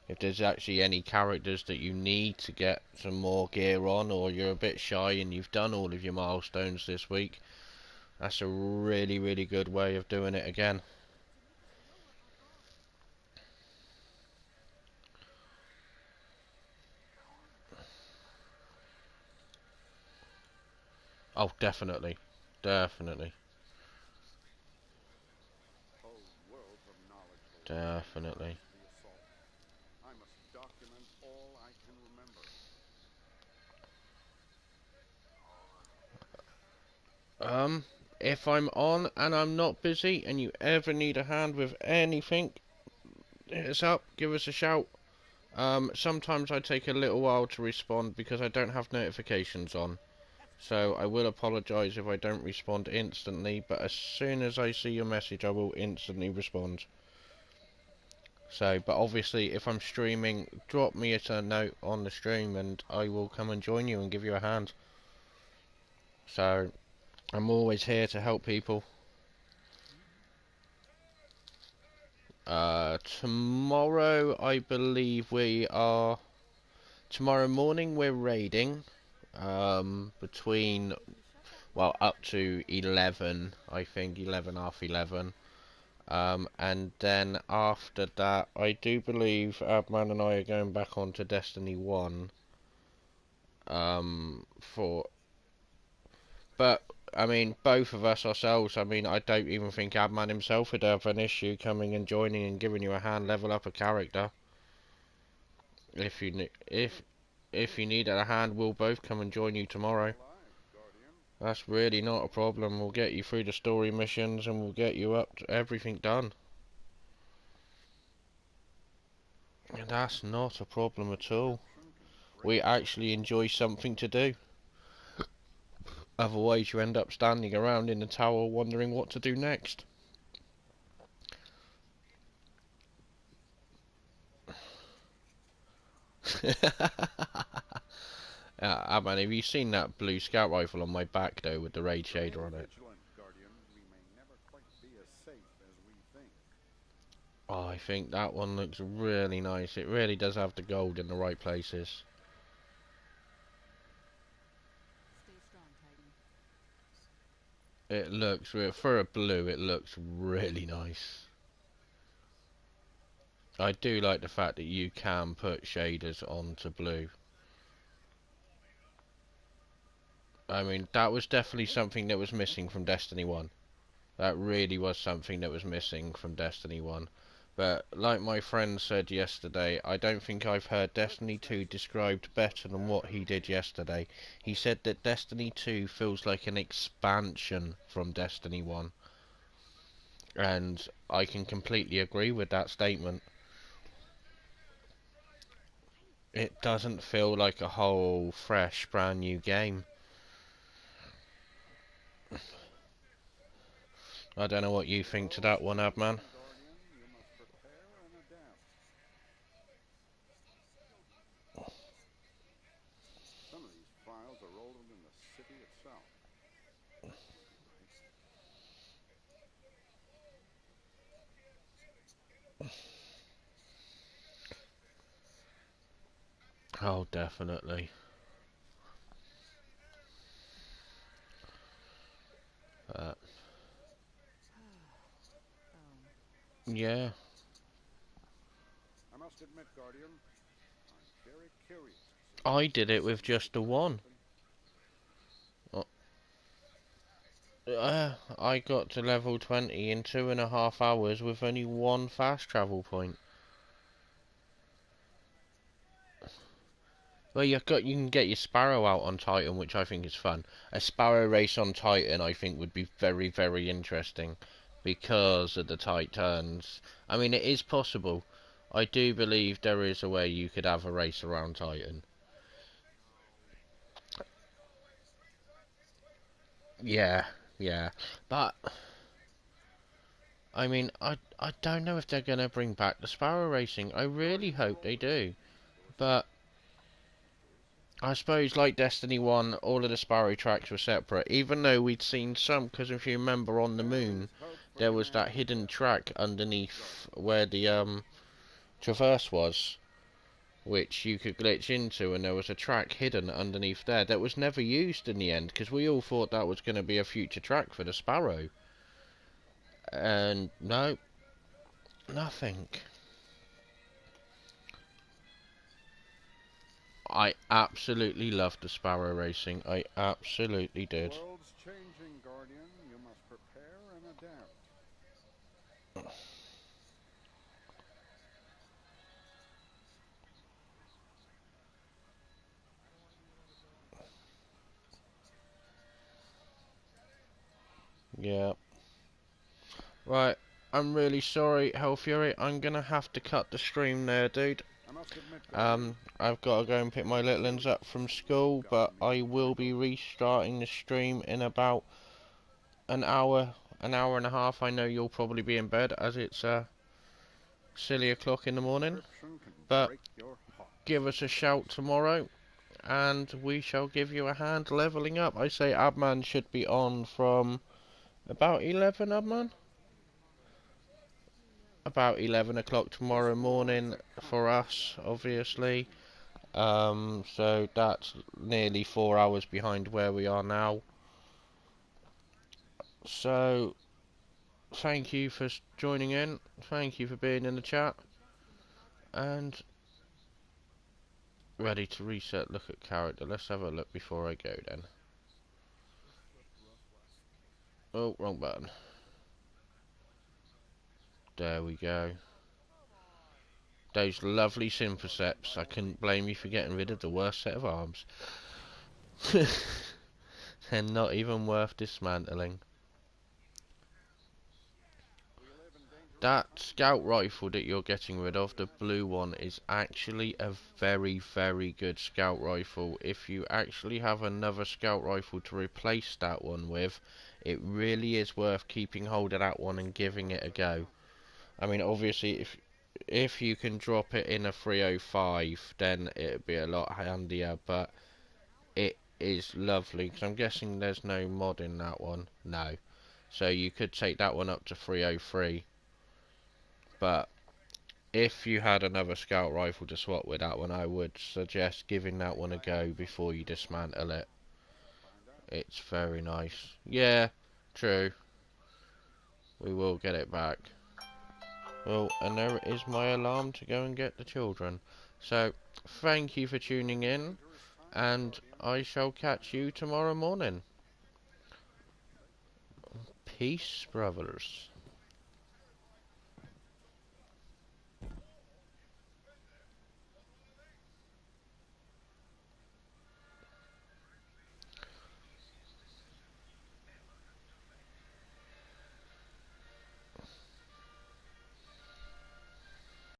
If there's actually any characters that you need to get some more gear on, or you're a bit shy and you've done all of your milestones this week, that's a really, really good way of doing it again. Oh, definitely. Definitely. whole worlds of knowledge will Definitely. the assault. I must document all I can remember. If I'm on and I'm not busy and you ever need a hand with anything, hit us up, give us a shout. Sometimes I take a little while to respond because I don't have notifications on. So I will apologise if I don't respond instantly, but as soon as I see your message I will instantly respond. So, but obviously if I'm streaming, drop me a note on the stream and I will come and join you and give you a hand. So, I'm always here to help people. Tomorrow I believe we are... Tomorrow morning we're raiding. Between... Well, up to 11, I think, 11, half 11. And then after that, I do believe Abman and I are going back onto Destiny 1. For... But, I mean, both of us ourselves, I mean, I don't even think Abman himself would have an issue coming and joining and giving you a hand, level up a character. If you need a hand, we'll both come and join you tomorrow. That's really not a problem. We'll get you through the story missions and we'll get you up to everything done. And that's not a problem at all. We actually enjoy something to do. Otherwise you end up standing around in the tower wondering what to do next. Man, have you seen that blue scout rifle on my back though with the raid shader on it? We may never quite be as safe as we think. Oh, I think that one looks really nice. It really does have the gold in the right places. Stay strong, Titan. It looks, for a blue, it looks really nice. I do like the fact that you can put shaders onto blue. I mean, that was definitely something that was missing from Destiny 1. That really was something that was missing from Destiny 1. But, like my friend said yesterday, I don't think I've heard Destiny 2 described better than what he did yesterday. He said that Destiny 2 feels like an expansion from Destiny 1. And I can completely agree with that statement. It doesn't feel like a whole, fresh, brand new game. I don't know what you think to that one, Abman. You must prepare and adapt. Oh, definitely. Uh, yeah. I must admit, Guardian, I'm very curious to see I what did it with just the one. I got to level 20 in 2.5 hours with only one fast travel point. Well, you can get your Sparrow out on Titan, which I think is fun. A Sparrow race on Titan, I think, would be very, very interesting because of the tight turns. I mean, it is possible. I do believe there is a way you could have a race around Titan. Yeah, yeah, but I mean, I don't know if they're gonna bring back the Sparrow racing. I really hope they do, but I suppose, like Destiny 1, all of the Sparrow tracks were separate, even though we'd seen some, because if you remember on the there moon, is hope for there was that humanity. hidden track underneath where the traverse was, which you could glitch into, and there was a track hidden underneath there that was never used in the end, because we all thought that was going to be a future track for the Sparrow. And no, nothing. I absolutely loved the Sparrow racing. I absolutely The did. world's changing, Guardian. You must prepare and adapt. Yeah. Right. I'm really sorry, Hell Fury. I'm gonna have to cut the stream there, dude. I must admit, Guardian, I've got to go and pick my little ones up from school, but I will be Guardian. restarting the stream in about an hour and a half. I know you'll probably be in bed as it's silly o'clock in the morning, Encryption can but break your heart. give us a shout tomorrow, and we shall give you a hand leveling up. I say Abman should be on from about 11, Abman? About 11 o'clock This tomorrow war is morning a for constant us, battle against obviously. evil. So that's nearly 4 hours behind where we are now. So thank you for joining in. Thank you for being in the chat. And ready to reset. Look at character. Let's have a look before I go then. Oh, wrong button. There we go. Those lovely Synthoceps. I couldn't blame you for getting rid of the worst set of arms. They're not even worth dismantling. We live in dangerous That times. scout rifle that you're getting rid of, the blue one, is actually a very, very good scout rifle. If you actually have another scout rifle to replace that one with, it really is worth keeping hold of that one and giving it a go. I mean, obviously, if you can drop it in a 305, then it'd be a lot handier, but it is lovely, because I'm guessing there's no mod in that one. No. So you could take that one up to 303, but if you had another scout rifle to swap with that one, I would suggest giving that one a go before you dismantle it. It's very nice. Yeah, true. We will get it back. Well, and there is my alarm to go and get the children. So, thank you for tuning in, Dangerous times, and Guardian. I shall catch you tomorrow morning. Peace, brothers.